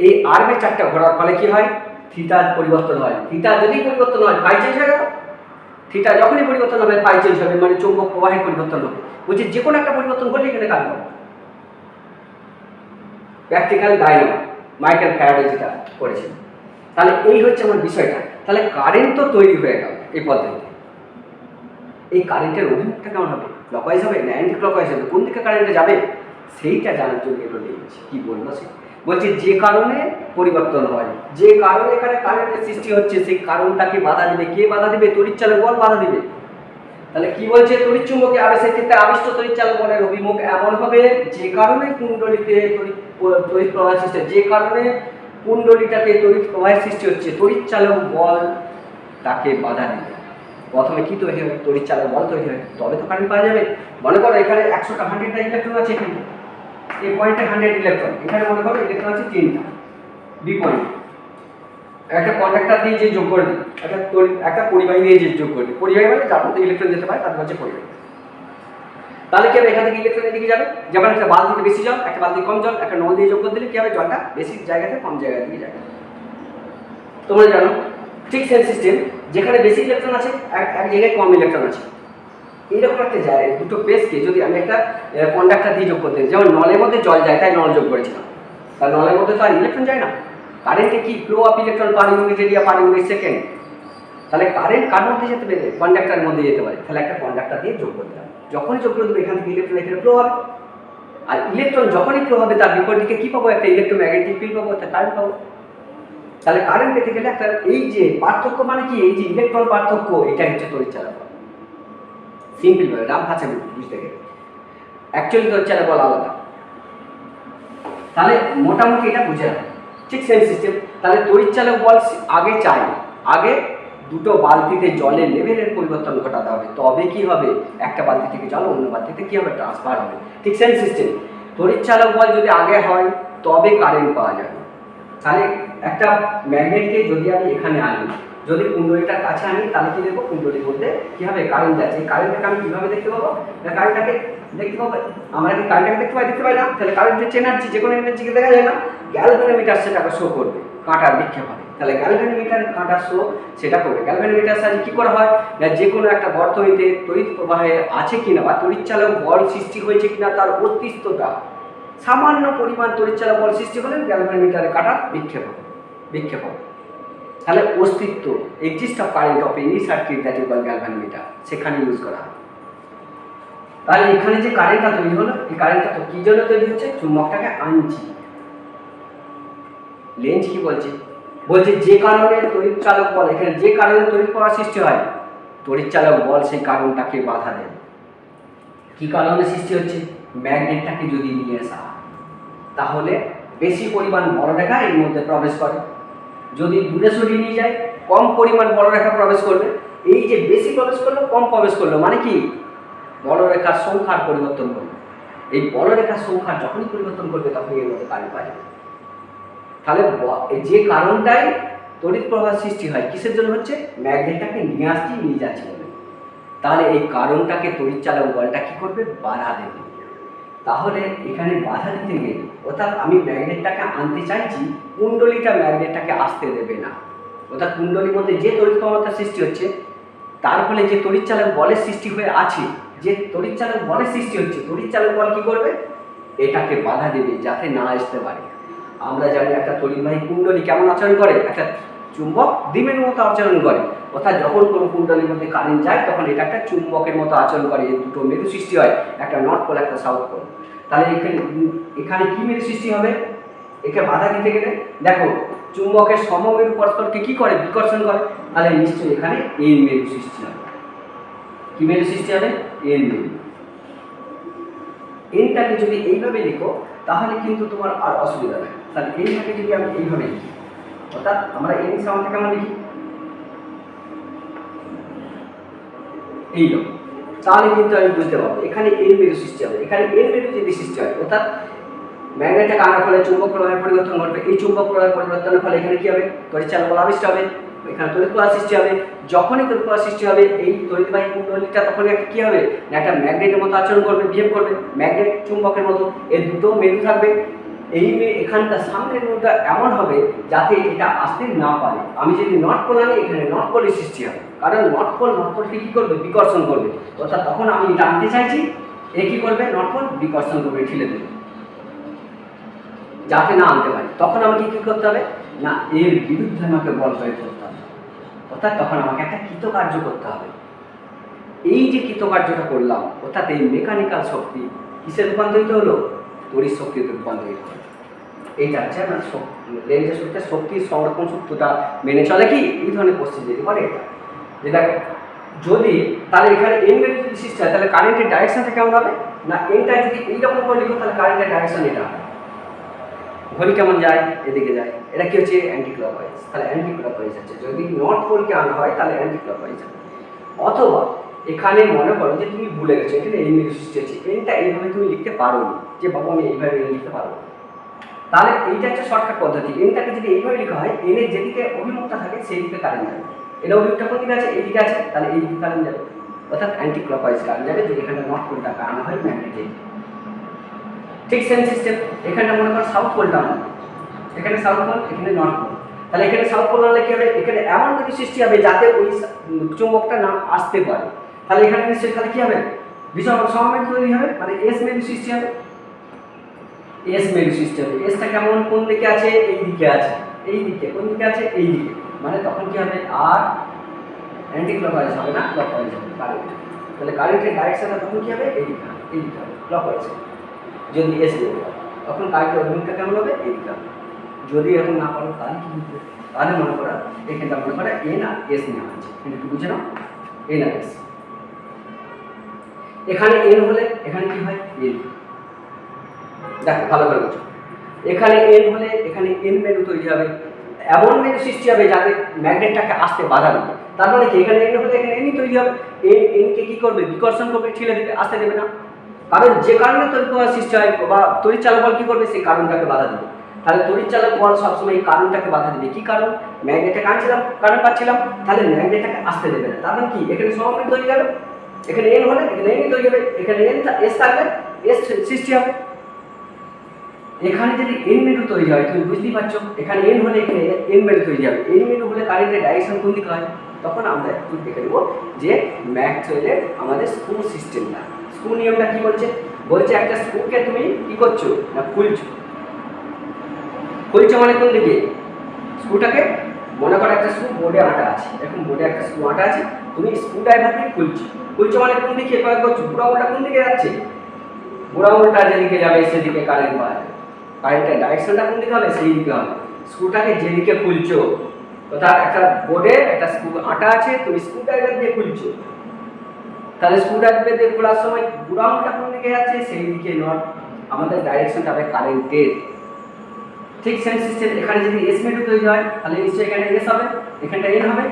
এই আর্মেচারটা ঘোরার ফলে কি হয়? থিটার পরিবর্তন হয়। থিটা যদি পরিবর্তন হয় ফাই চেঞ্জ হয়ে গেল। থিটা যখনই পরিবর্তন হবে ফাই চেঞ্জ হবে, মানে চৌম্বক প্রবাহের পরিবর্তন হবে। বলছি যে কোনো একটা পরিবর্তন ঘটলে এখানে কাজ হবে। প্র্যাকটিক্যাল ডায়নামো মাইকেল ফ্যারাডে যেটা করেছিল। তাহলে এই হচ্ছে আমার বিষয়টা। তাহলে কারেন্ট তো তৈরি হয়ে গেল এই পদ্ধতিতে। এই কারেন্টের অভিমুখটা কেমন হবে? ক্লকওয়াইজ হবে না অ্যান্টি ক্লকওয়াইজ হবে? কোন দিকে কারেন্টটা যাবে সেইটা জানার জন্য এগুলো নিয়েছি। কি বলবো সে বলছে যে কারণে পরিবর্তন হয়, যে কারণে এখানে কারেন্টের সৃষ্টি হচ্ছে, সেই কারণটাকে বাধা দিবে। কে বাধা দিবে? তড়িৎচালক বল বাধা দিবে। তাহলে কি বলছে? তড়িৎচুম্বকীয় আবেশের ক্ষেত্রে আবিষ্ট তড়িৎচালক বলের অভিমুখ এমন হবে যে কারণে কুণ্ডলীতে তড়িৎ প্রবাহ সৃষ্টি, যে কারণে কুণ্ডলীটাকে তড়িৎ প্রবাহের সৃষ্টি হচ্ছে, তড়িৎচালক বল তাকে বাধা দিবে। প্রথমে কি তৈরি হবে? তড়িৎচালক বল তৈরি হবে, তবে তো কারেন্ট পাওয়া যাবে। মনে করো এখানে 100টা 100টা ইলেকট্রন আছে, এখানে এই পয়েন্টে 100 ইলেকট্রন, এখানে মনে করো ইলেকট্রন আছে 3টা বি পয়েন্ট। একটা কন্ডাক্টর দিয়ে যে যোগ করে দিই, একটা পরিবাহী দিয়ে যে যোগ করে দিই, পরিবাহী মানে যার মধ্যে ইলেকট্রন যেতে পারে তার হচ্ছে পরিবাহী। তাহলে কি হবে? এখান থেকে ইলেকট্রন এদিকে যাবে। যেমন একটা বালতিতে বেশি জল, একটা বালতি কম জল, একটা নল দিয়ে যোগ করে দিলে কি হবে? জলটা বেশি জায়গাতে কম জায়গা দিকে যাবে। তোমরা জানো ঠিক সেম সিস্টেম, যেখানে বেশি ইলেকট্রন আছে এক জায়গায় কম ইলেকট্রন আছে, এইরকম একটা যায় দুটো পেজকে যদি আমি একটা কন্ডাক্টর দিয়ে যোগ করতে, যেমন নলের মধ্যে জল যায় তাই নল যোগ করেছিলাম, তার নলের মধ্যে তো আর ইলেকট্রন যায় না। কারেন্টে কি flow of electron per unit area per unit second. তাহলে কারেন্ট কার মধ্যে যেতে পারে? কন্ডাক্টরের মধ্যে যেতে পারে। তাহলে একটা কন্ডাক্টর দিয়ে যোগ করে দিলাম, যখনই যোগ করে দেবো এখান থেকে ইলেকট্রন এখানে ফ্লো হবে। আর ইলেকট্রন যখনই ফ্লো হবে তার বিপরীত দিকে কি পাবো? একটা ইলেকট্রোম্যাগনেটিক ফিল্ড পাবো, একটা কারেন্ট পাবো। তাহলে কারেন্ট পেতে গেলে একটা এই যে পার্থক্য মানে কি? এই যে ইলেকট্রন পার্থক্য, এটা হচ্ছে তড়িৎচালক বল। সিম্পল ভাবে রাম ভাষায় বুঝতে গেলে অ্যাকচুয়ালি তড়িৎচালক বল আলাদা। তাহলে মোটামুটি এটা বুঝে রাখো, ঠিক সেম সিস্টেম। তাহলে তড়িৎচালক বল আগে চাই, আগে দুটো বালতিতে জলের লেভেলের পরিবর্তন ঘটাতে হবে, তবে কি হবে? একটা বালতি থেকে জল অন্য বালতিতে কি হবে? ট্রান্সফার হবে। ঠিক সেম সিস্টেম, তড়িৎচালক বল যদি আগে হয় তবে কারেন্ট পাওয়া যাবে। তাহলে একটা ম্যাগনেটকে যদি আমি এখানে আনি, যদি কুণ্ডলীটার কাছে আনি, তাহলে কি দেখবো? কুণ্ডলীর মধ্যে কি হবে? কারেন্ট যাচ্ছে। এই কারেন্টটাকে আমি কীভাবে দেখতে পাবো? না কারেন্টটাকে দেখতে পাবো, আমরা কি কারেন্টটাকে দেখতে পাই না? তাহলে কারেন্টের এনার্জি, যে কোনো এনার্জিকে দেখা যায় না। গ্যালভানোমিটার সেটাকে শো করবে, কাঁটার বিক্ষেপ হবে। তাহলে গ্যালভানোমিটারের কাঁটার শো সেটা করবে। গ্যালভানোমিটার সাহায্যে কী করা হয়? না যে কোনো একটা বর্তনীতে তড়িৎ প্রবাহে আছে কিনা বা তড়িৎচালক বল সৃষ্টি হয়েছে কিনা তার অস্তিত্বটা, সামান্য পরিমাণ তড়িৎচালক বল সৃষ্টি হলে গ্যালভানোমিটারে কাঁটার বিক্ষেপ হবে। তাহলে অস্তিত্ব, exist of current of any circuit that is called galvanometer, সেখানে ইউজ করা হয়। তাহলে এখানে যে কারেন্টটা তৈরি হলো, এই কারেন্টটা তো কি জন্য তৈরি হচ্ছে? চুম্বকটাকে আনছি। লেন্জ কি বলছে? বলছে যে কারণে তড়িৎচালক বল, এখানে যে কারণে তড়িৎ প্রবাহ সৃষ্টি হয়, তড়িৎচালক বল সেই কারণটাকে বাধা দেয়। কি কারণে সৃষ্টি হচ্ছে? ম্যাগনেটটাকে যদি নিয়ে আসা হয় তাহলে বেশি পরিমাণ বড়রেখা এর মধ্যে প্রবেশ করে, যদি দূরে সরিয়ে নিয়ে যায় কম পরিমাণ বড়রেখা প্রবেশ করবে। এই যে বেশি প্রবেশ করলো কম প্রবেশ করলো মানে কি? বড়রেখার সংখ্যার পরিবর্তন করবে। এই বড়রেখার সংখ্যা যখনই পরিবর্তন করবে তখনই এর মধ্যে কারেন্ট পাওয়া যাবে। তাহলে যে কারণটাই তড়িৎ প্রবাহ সৃষ্টি হয় কিসের জন্য হচ্ছে? ম্যাগনেটটাকে নিয়ে যাচ্ছে বলে। তাহলে এই কারণটাকে তড়িৎচালক বলটা কি করবে? বাধা দেবে। তাহলে এখানে বাধা দিতে গেলে, অর্থাৎ আমি ম্যাগনেটটাকে আনতে চাইছি, কুণ্ডলীটা ম্যাগনেটটাকে আসতে দেবে না। অর্থাৎ কুণ্ডলীর মধ্যে যে তড়িৎ প্রবাহটা সৃষ্টি হচ্ছে তার ফলে যে তড়িৎচালক বলের সৃষ্টি হয়ে আছে, যে তড়িৎচালক বলের সৃষ্টি হচ্ছে, তড়িৎচালক বল কি করবে? এটাকে বাধা দেবে যাতে না আসতে পারে। আমরা জানি একটা তড়িৎবাহী কুণ্ডলী কেমন আচরণ করে, একটা চুম্বক দ্বিমেরুর মতো আচরণ করে, অর্থাৎ যখন কোনো কুণ্ডলীর মধ্যে কারেন্ট যায় তখন এটা একটা চুম্বকের মতো আচরণ করে, এই দুটো মেরু সৃষ্টি হয়, একটা নর্থ পোল একটা সাউথ পোল। তাহলে এখানে কি মেরু সৃষ্টি হবে? একে বাধা দিতে গেলে দেখো চুম্বকের সমমেরু পরস্পরকে কি করে? বিকর্ষণ করে। তাহলে নিশ্চয়ই এখানে এন মেরু সৃষ্টি হবে। কি মেরু সৃষ্টি হবে? এন মেরু। এনটাকে যদি এইভাবে লিখো তাহলে কিন্তু তোমার আর অসুবিধা নেই। তাহলে এনটাকে যদি আমি এইভাবে লিখি, অর্থাৎ আমরা এন সাউন্ডটা কেমন লিখি? এইরকম, তাহলে কিন্তু আমি বুঝতে পারবো এখানে এন মেরু সৃষ্টি হবে। এখানে এন মেরু যদি সৃষ্টি হয়, অর্থাৎ ম্যাগনেটে আনার ফলে চুম্বক প্রবাহের পরিবর্তন ঘটবে। এই চুম্বক প্রবাহের পরিবর্তনের ফলে এখানে কি হবে? তড়িৎচালক বল আবিষ্ট হবে, এখানে তড়িৎ প্রবাহ সৃষ্টি হবে। যখনই তড়িৎ প্রবাহ সৃষ্টি হবে এই তড়িৎবাহী কুণ্ডলীটা তখন একটা কি হবে? না একটা ম্যাগনেটের মতো আচরণ করবে, বিহেভ করবে, ম্যাগনেট চুম্বকের মতো। এর দুটো মেরু থাকবে। এই এখানকার সামনের মেরুটা এমন হবে যাতে এটা আসতে না পারে। আমি যদি নর্থ পোল আনি, এখানে নর্থ পোলের সৃষ্টি হবে, কারণ নর্থ পোলকে কি করবে? বিকর্ষণ করবে। অর্থাৎ তখন আমি এটা আনতে চাইছি, এ কি করবে? নর্থ পোল বিকর্ষণ করবে, ঠেলে দেবে, যাতে না আনতে পারি। তখন আমাকে কি করতে হবে? না এর বিরুদ্ধে আমাকে বল প্রয়োগ করতে হবে, অর্থাৎ তখন আমাকে একটা কৃতকার্য করতে হবে। এই যে কৃতকার্যটা করলাম, অর্থাৎ এই মেকানিক্যাল শক্তি কিসে রূপান্তরিত হলো? তড়িৎ শক্তিতে রূপান্তরিত হলো। এইটা হচ্ছে আমার লেন্সের সূত্রের শক্তির সংরক্ষণ সূত্রটা মেনে চলে কি এই ধরনের কোশ্চেন যেতে পারে এটা। যে দেখো যদি তাহলে এখানে এন মেরু যদি সৃষ্টি হয় তাহলে কারেন্টের ডাইরেকশনটা কেমন হবে? না এইটা যদি এইরকম করে লিখো তাহলে কারেন্টের ডাইরেকশন এটা হবে। ঘড়ি কেমন যায়? এদিকে যায়। এটা কি হচ্ছে? Anti clockwise. তাহলে অ্যান্টি ক্লকওয়াইজ আছে। যদি নর্থ পোলকে আনা হয় তাহলে অ্যান্টি ক্লকওয়াইজ হবে। অথবা এখানে মনে করো যে তুমি ভুলে গেছো এখানে এন মেরু সৃষ্টি হচ্ছে, এনটা এইভাবে তুমি লিখতে পারো নি, যে বাবু আমি এইভাবে এন লিখতে পারবো। তাহলে এইটা হচ্ছে শর্টকাট পদ্ধতি। এনটাকে যদি এইভাবে লেখা হয়, এনের যেদিকে অভিমুখটা থাকে সেই দিকে কারেন্ট যাবে। এটা অভিমুখটা কোন দিকে আছে? এইদিকে আছে, তাহলে এই দিকে কারেন্ট যাবে, অর্থাৎ অ্যান্টি ক্লকওয়াইজ কারেন্ট যাবে। যদি এখানে নর্থ পোলটাকে আনা হয় ম্যাগনেটিক, ঠিক সেম সিস্টেম। এখানটা মনে করো সাউথ পোলটা আনা, এখানে সাউথ পোল, এখানে নর্থ পোল। তাহলে এখানে সাউথ পোল আনলে কি হবে? এখানে এমন কিছু সৃষ্টি হবে যাতে ওই চুম্বকটা না আসতে পারে। তাহলে এখানে নিশ্চয়ই তাহলে কি হবে? বিষম সমমেরু তৈরি হবে, মানে এস মেরু সৃষ্টি হবে। এস মেরু সৃষ্টি হবে। এসটা কেমন? কোন দিকে আছে? এই দিকে আছে। এই দিকে কোন দিকে আছে? এই দিকে। মানে তখন কি হবে? আর অ্যান্টি ক্লকওয়াইজ হবে না, ক্লকওয়াইজ হবে কারেন্ট। তাহলে কারেন্টের ডাইরেকশনটা তখন কি হবে? এই দিকে হবে, এই দিকে হবে, ক্লকওয়াইজ। যদি এস মেরু হয় তখন কারেন্টের অভিমুখটা কেমন হবে? এই দিকে হবে। যদি এরকম না পারো তাহলে কি হবে? তাহলে মনে করো এখানটা মনে করো এন আর এস নেওয়া হচ্ছে, কিন্তু একটু বুঝে নাও এন আর এস। এখানে এন হলে এখানে কি হয়? এন। দেখো ভালো করে বুঝো, এখানে এন হলে এখানে এন মেরু তৈরি হবে, এমন মেরু সৃষ্টি হবে যাতে ম্যাগনেটটাকে আসতে বাধা দেবে। তার মানে কি? এখানে এন হলে এখানে এনই তৈরি হবে। এনকে কি করবে? বিকর্ষণ করবে, ঠেলে দেবে, আসতে দেবে না। কারণ যে কারণে তড়িৎ প্রবাহ সৃষ্টি হয় বা তড়িৎচালক বল কি করবে? সেই কারণটাকে বাধা দেবে। তাহলে তড়িৎচালক বল সবসময় এই কারণটাকে বাধা দেবে। কি কারণ? ম্যাগনেটটাকে আনছিলাম, কারণ পাচ্ছিলাম, তাহলে ম্যাগনেটটাকে আসতে দেবে না। তার মানে কি? এখানে সমমেরু তৈরি হবে, এখানে এন হলে এখানে এনই তৈরি হবে, এখানে এন এস থাকবে, এস সৃষ্টি হবে। এখানে যদি এন মেরু তৈরি হয় তুমি বুঝতেই পারছো, এখানে এন হলে এখানে এন মেরু তৈরি হবে। এন মেরু হলে কারেন্টের ডাইরেকশন কোন দিকে হয়? তখন আমরা একটু দেখে নেব যে ম্যাক্সওয়েলের আমাদের স্ক্রু সিস্টেমটা, স্ক্রু নিয়মটা কি বলছে? বলছে একটা স্ক্রুকে তুমি কি করছো? না খুলছো। খুলছো মানে কোন দিকে? স্ক্রুটাকে মনে করো একটা স্ক্রু বোর্ডে আটা আছে, এখন বোর্ডে একটা স্ক্রু আটা আছে, তুমি স্ক্রু ড্রাইভার দিয়ে খুলছো। খুলছো মানে কোন দিকে প্রয়োগ করছো? বুড়া আঙুলটা কোন দিকে যাচ্ছে? বুড়া আঙুলটা যেদিকে যাবে সেদিকে কারেন্ট পায়। কারেন্টের ডাইরেকশনটা কোন দিকে হবে? সেই দিকে হবে। স্ক্রুটাকে যেদিকে খুলছো, অর্থাৎ একটা বোর্ডে একটা স্ক্রু আটা আছে, তুমি স্ক্রু ড্রাইভার দিয়ে খুলছো, তাহলে স্ক্রু ড্রাইভার দিয়ে খোলার সময় বুড়া আঙুলটা কোন দিকে যাচ্ছে? সেই দিকে নট আমাদের ডাইরেকশনটা হবে কারেন্টের। ঠিক সেম সিস্টেম। এখানে যদি এস মেরু তৈরি হয় তাহলে নিশ্চয়ই এখানে এস হবে, এখানটা এন হবে।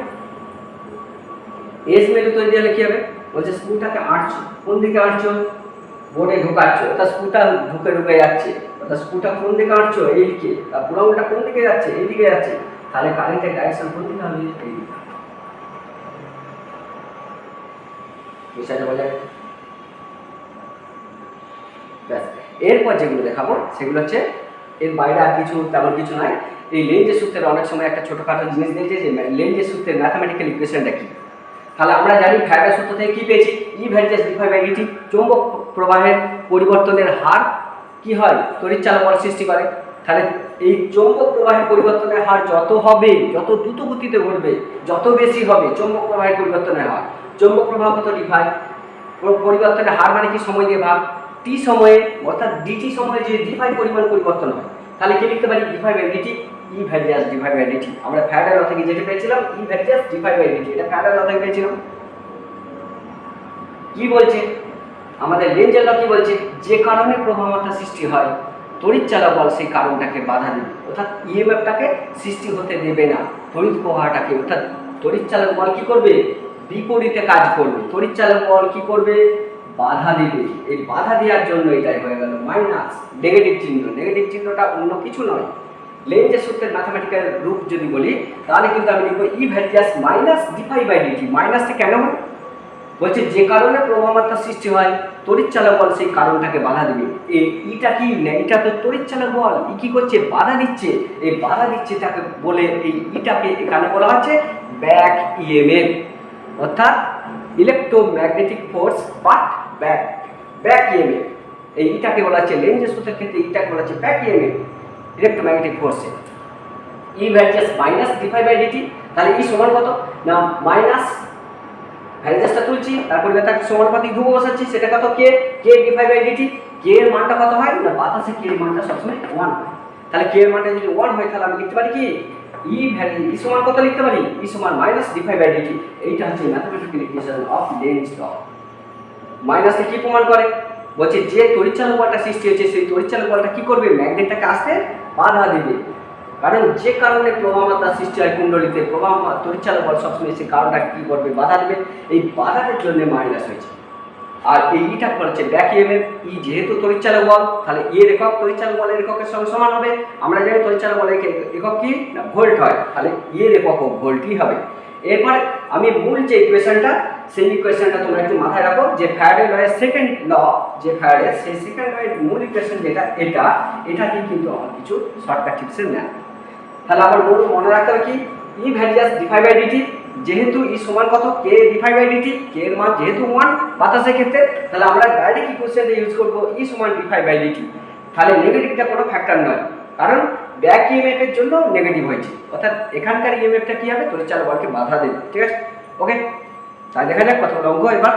এস মেরু তৈরি হলে কি হবে? বলছে স্ক্রুটাকে আঁটছো, কোন দিকে আঁটছো? বোর্ডে ঢোকাচ্ছ, অর্থাৎ স্ক্রুটা ঢুকে যাচ্ছে, অর্থাৎ স্ক্রুটা কোন দিকে আঁটছো? এই দিকে। আর বুড়া আঙুলটা কোন দিকে যাচ্ছে? এই দিকে যাচ্ছে। তাহলে কারেন্টের ডাইরেকশন কোন দিকে হবে? এই দিকে। বিষয়টা বোঝা গেছে? ব্যাস। এরপর যেগুলো দেখাবো সেগুলো হচ্ছে এর বাইরে আর কিছু তেমন কিছু নাই। এই লেন্জের সূত্রের অনেক সময় একটা ছোটোখাটো জিনিস দিয়েছে যে লেন্জের সূত্রের ম্যাথামেটিক্যাল ইকুয়েশনটা কি। তাহলে আমরা জানি ফ্যারাডের সূত্র থেকে কি পেয়েছি? ই ভ্যালচাস ডিফাই বাই ডিটি, চৌম্বক প্রবাহের পরিবর্তনের হার কি হয়? তড়িৎচালক বল সৃষ্টি করে। তাহলে এই চৌম্বক প্রবাহের পরিবর্তনের হার যত হবে, যত দ্রুত গতিতে ঘটবে, যত বেশি হবে চৌম্বক প্রবাহের পরিবর্তনের হার। চৌম্বক প্রবাহ কত ডিফাই, পরিবর্তনের হার মানে কি সময় দিয়ে ভাগ, টি সময়ে অর্থাৎ ডিটি সময়ে যে ডিফাই পরিমাণ পরিবর্তন হয়, তাহলে কি লিখতে পারি d phi by dt e varies d phi by dt. আমরা ফ্যারাডের ল থেকে যেটা পেয়েছিলাম e varies d phi by dt, এটা ফ্যারাডের ল থেকে পেয়েছিলাম। কি বলছে আমাদের লেঞ্জের ল, কি বলছে যে কারণে প্রবাহমাত্রা সৃষ্টি হয় তড়িৎ চালক বল সেই কারণটাকে বাধা দেবে, অর্থাৎ ইএমএফটাকে সৃষ্টি হতে দেবে না। তড়িৎ প্রবাহটাকে অর্থাৎ তড়িৎ চালক বল কি করবে, বিপরীতে কাজ করবে। তড়িৎ চালক বল কি করবে, বাধা দিবে। এই বাধা দেওয়ার জন্য এটাই হয়ে গেল মাইনাস, নেগেটিভ চিহ্ন। নেগেটিভ চিহ্নটা অন্য কিছু নয়, লেঞ্জের সূত্রের ম্যাথমেটিক্যাল রূপ যদি বলি তাহলে কিন্তু আমি লিখবো E various minus d phi by dt. মাইনাসটা কেন হয়, বলছে যে কারণে প্রবাহমাত্রা সৃষ্টি হয় তড়িৎ চালক বল সেই কারণটাকে বাধা দিবে। ইটা কি না, এটা তো তড়িৎ চালক বল, ই কি করছে বাধা দিচ্ছে। এই বাধা দিচ্ছে তাকে বলে এই ইটাকে এখানে বলা হচ্ছে ব্যাক ইএমএফ, অর্থাৎ electromagnetic force but back EMF. এই ইটাকে বলা হচ্ছে লেঞ্জের সূত্রের ক্ষেত্রে ইটাকে বলা হচ্ছে ব্যাক ইএমএফ, ইলেকট্রোম্যাগনেটিক ফোর্সে। E various minus d phi by dt, তাহলে ই সমান কত না মাইনাস ভ্যারিয়াসটা তুলছি, তারপরে তাকে সমানুপাতিক ধ্রুব বসাচ্ছি, সেটা কত কে ডিফাই বাই ডিটি। কে এর মানটা কত হয় না, বাতাসে কে এর মানটা সবসময় 1 হয়। তাহলে কে এর মানটা যদি 1 হয় তাহলে আমি লিখতে পারি কি ই সমান কত লিখতে পারি, ই সমান মাইনাস ডিফাই বাই ডিটি। এইটা হচ্ছে mathematical equation of Lenz law. মাইনাসে কি প্রমাণ করে, বলছে যে তড়িৎচালক বলটা সৃষ্টি হচ্ছে সেই তড়িৎচালক বলটা কি করবে, ম্যাগনেটটাকে আসতে বাধা দেবে। কারণ যে কারণে প্রবাহমাত্রা সৃষ্টি হয় কুণ্ডলিতে, প্রবাহ তড়িৎচালক বল সবসময় সেই কারণটা কি করবে, বাধা দেবে। এই বাধাটার জন্য মাইনাস হয়েছে। আর এই ইটা হচ্ছে ব্যাক ইএমএফ। ই যেহেতু তড়িৎচালক বল, তাহলে এর একক তড়িৎচালক বলের এককের সঙ্গে সমান হবে। আমরা জানি তড়িৎচালক বলের একক কি না ভোল্ট হয়, তাহলে এর একক ভোল্টই হবে। এরপর আমি মূল যে ইকুয়েশনটা, সেই ইকুয়েশনটা তোমরা একটু মাথায় রাখো, যে ফ্যারাডে লয়ের সেকেন্ড ল, যে ফ্যারাডে সেই সেকেন্ড লয়ের মূল ইকুয়েশন যেটা এটাকে কিন্তু আমার কিছু শর্টকাট টিপসের নেয়। তাহলে আমার মনে রাখতে হবে কি ই ভ্যারিয়াস ডিফাই বাই ডিটি, যেহেতু ই সমান কত কে ডিফাই বাই ডিটি, কে এর মান যেহেতু 1 বাতাসের ক্ষেত্রে, তাহলে আমরা ডাইরেক্ট ইকুয়েশনটা ইউজ করব ই সমান ডিফাই বাই ডিটি। তাহলে নেগেটিভটা কোনো ফ্যাক্টর নয়, কারণ ব্যাক ইএমএফ এর জন্য নেগেটিভ হয়েছে, অর্থাৎ এখানকার ইএমএফটা কি হবে, তড়িৎচালক বলকে বাধা দেবে। ঠিক আছে, ওকে। তাই দেখা যাক কতগুলো অঙ্ক এবার।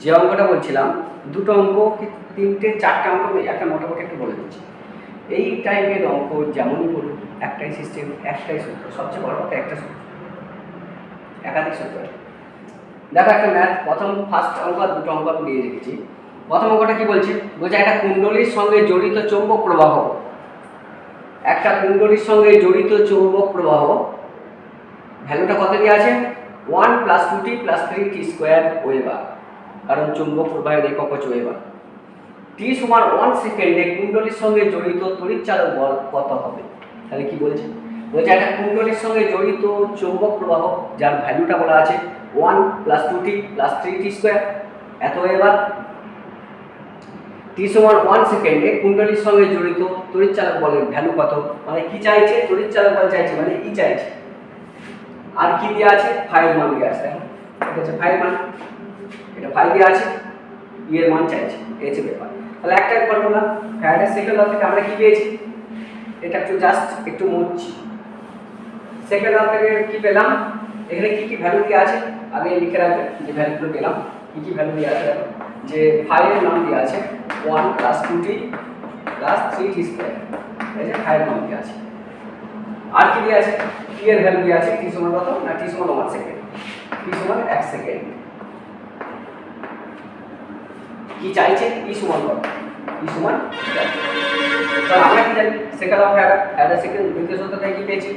যে অঙ্কটা বলছিলাম, দুটো অঙ্ক কি তিনটে চারটে অঙ্ক, একটা মোটামুটি একটু বলে দিচ্ছি। এই টাইপের অঙ্ক যেমনই বলুন, একটাই সিস্টেম, একটাই সূত্র, সবচেয়ে বড় কথা একটা সূত্র, একাধিক সূত্র। দেখো একটা ম্যাথ, প্রথম ফার্স্ট অঙ্ক আর দুটো অঙ্ক আমি দিয়ে রেখেছি। প্রথম অঙ্কটা কি বলছে, বলছে একটা কুণ্ডলীর সঙ্গে জড়িত চৌম্বক প্রবাহ, একটা কুণ্ডলীর সঙ্গে জড়িত চৌম্বক প্রবাহ ভ্যালুটা কত দিয়ে আছে 1 + 2t + 3t² ওয়েবার, কারণ চৌম্বক প্রবাহের একক হচ্ছে ওয়েবার। টি সমান 1 সেকেন্ডে কুণ্ডলীর সঙ্গে জড়িত তড়িৎচালক বল কত হবে। তাহলে কি বলছে, বলছে একটা কুণ্ডলীর সঙ্গে জড়িত চৌম্বক প্রবাহ যার ভ্যালুটা বলা আছে 1 + 2t + 3t² এত ওয়েবার। টি সমান 1 সেকেন্ডে কুণ্ডলীর সঙ্গে জড়িত তড়িৎচালক বলের ভ্যালু কত, মানে কি চাইছে, তড়িৎচালক বল চাইছে, মানে ই চাইছে। আর কি দেওয়া আছে, ফাইয়ের মান দেওয়া আছে। দেখো এটা হচ্ছে ফাইয়ের মান, এটা ফাই দেওয়া আছে, ই এর মান চাইছে, এই হচ্ছে ব্যাপার। তাহলে একটা ফর্মুলা ফ্যারাডের সেকেন্ড ল থেকে আমরা কি পেয়েছি, এটা একটু মুছছি। সেকেন্ড ল থেকে কি পেলাম, এখানে কি কি ভ্যালু দেওয়া আছে আগে লিখে রাখবেন, যে ভ্যালুগুলো পেলাম কি কি ভ্যালু দেওয়া আছে। দেখো যে ফাইয়ের মান দেওয়া আছে 1 + 2t + 3t², এই যে ফাইয়ের মান দেওয়া আছে। আর কি দেওয়া আছে, টি এর ভ্যালু দেওয়া আছে, টি সমান কত না টি সমান 1 সেকেন্ড, টি সমান 1 সেকেন্ড। কি চাইছে, ই সমান কত, ই সমান। তো আমরা কি জানি সেকেন্ড অফ ফ্যারাডে সেকেন্ড দ্বিতীয় সূত্র থেকে কি পেয়েছি,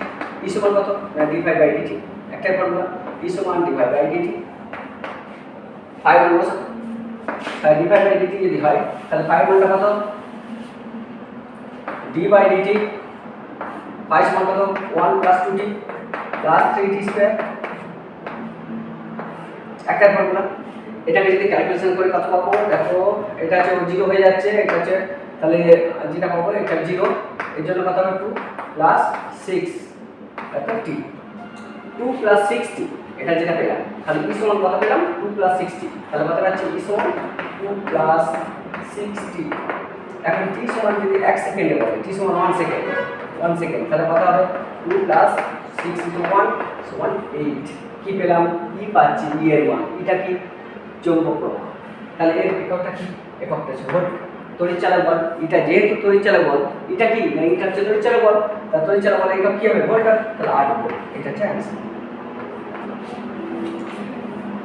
ই সমান কত না ডিভাইড বাই ডিটি, একটাই ফর্মুলা ই সমান ডিভাইড বাই ডিটি। 5 মান বসা, তাই ডিভাইড বাই ডিটি যদি হয় তাহলে 5 মানটা কত ডি বাই ডিটি, 5 সমান কত 1 + 2t + 3t², একটাই ফর্মুলা। এটাকে যদি ক্যালকুলেশন করে কত পাবো, দেখো এটা হচ্ছে 0 হয়ে যাচ্ছে, এটা হচ্ছে তাহলে যেটা পাবো এটা 0, এর জন্য কত হবে 2 + 6 এত টি 2 প্লাস 60 এটা যেটা পেলাম, তাহলে ই সমান কত পেলাম 2 প্লাস 60, তাহলে কত পাচ্ছি ই সমান 2 প্লাস 60। এখন টি সমান যদি 1 সেকেন্ডে বলে, টি সমান 1 সেকেন্ড, 1 সেকেন্ড, তাহলে কত হবে 2 প্লাস 6 ইনটু 1 সমান 8। কি পেলাম ই পাচ্ছি, ই এর মান, এটা কি চৌম্বক প্রবাহ, তাহলে এর এককটা কি, এককটা হচ্ছে ভোল্ট। তড়িৎচালক বল, এটা যেহেতু তড়িৎচালক বল, এটা কি না এটা হচ্ছে তড়িৎচালক বল, তাহলে তড়িৎচালক বল একক কি হবে ভোল্ট, তাহলে 8 ভোল্ট, এটা হচ্ছে অ্যান্সার।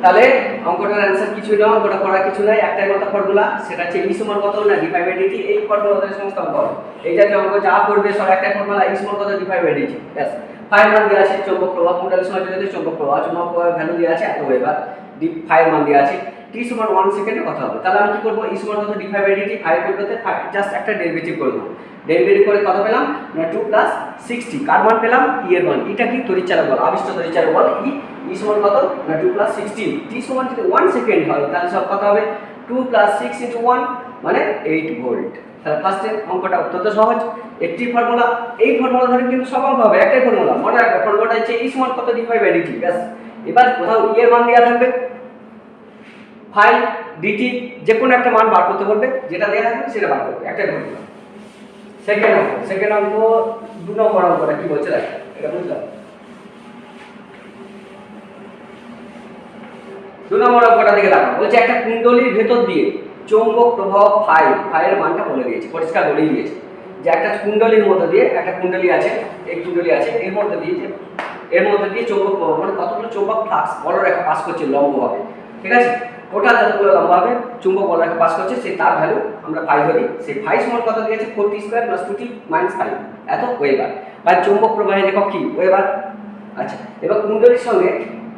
তাহলে অঙ্কটার অ্যান্সার কিছুই না, অঙ্কটা করার কিছু নাই, একটাই কথা ফর্মুলা, সেটা হচ্ছে ই সমান কত না ডি বাই ডিটি, এই ফর্মুলাতে সমস্ত অঙ্ক হবে। এইটা যে অঙ্ক যা করবে সব একটাই ফর্মুলা, ই সমান কত ডি বাই ডিটি, ব্যাস। ফাইভ মান দেওয়া আছে চৌম্বক প্রবাহ, কুণ্ডলের সময় যদি চৌম্বক প্রবাহ, চৌম্বক ভ্যালু দেওয়া আছে এত ওয়েবার, ডি ফাইভ মান দেওয়া আছে, টি সমান 1 সেকেন্ডে কথা হবে। তাহলে আমি কি করব, ই সমান কত ডি বাই ডিটি, ফাইভ করতে জাস্ট একটা ডেরিভেটিভ করব, ডেরিভেটিভ করে কত পেলাম না 2 প্লাস 60, কার মান পেলাম ই এর মান, এটা কি তড়িৎচালক বল, আবিষ্ট তড়িৎচালক বল ই সমান কত না 2 প্লাস 16, টি সমান যদি 1 সেকেন্ড হয় তাহলে সব কত হবে 2 প্লাস 6 ইনটু 1 মানে 8 ভোল্ট। তাহলে ফার্স্টে অঙ্কটা অত্যন্ত সহজ, একটি ফর্মুলা, এই ফর্মুলা ধরে কিন্তু সব অঙ্ক হবে, একটাই ফর্মুলা মনে রাখবে, ফর্মুলাটা হচ্ছে ই সমান কত ডি বাই ডিটি, ব্যাস। এবার কোথাও ই এর মান দেওয়া থাকবে, ফাই ডিটি যে কোনো একটা মান বার করতে বলবে, যেটা দেওয়া থাকবে সেটা বার করবে, একটাই ফর্মুলা। সেকেন্ড অঙ্ক 2 নম্বর অঙ্কটা কি বলছে দেখো, এটা বুঝলাম। 2 নম্বর অঙ্কটা দিকে দেখো, বলছে একটা কুণ্ডলীর ভেতর দিয়ে চৌম্বক প্রবাহ ফাইয়ের মানটা বলে দিয়েছে, পরিষ্কার বলেই দিয়েছে যে একটা কুণ্ডলীর মধ্যে দিয়ে, একটা কুণ্ডলী আছে, এই কুণ্ডলী আছে, এর মধ্যে দিয়ে চৌম্বক প্রবাহ মানে কতগুলো চৌম্বক ফ্লাক্স বলরেখা পাস করছে লম্বভাবে, ঠিক আছে, টোটাল যতগুলো লম্বভাবে চুম্বক বলরেখা পাস করছে সেই তার ভ্যালু আমরা ফাই ধরি, সেই ফাই সমান কত দিয়েছে 4t square plus 2t minus 5 এত ওয়েবার, আর চৌম্বক প্রবাহের একক কি ওয়েবার। আচ্ছা, এবার কুণ্ডলীর সঙ্গে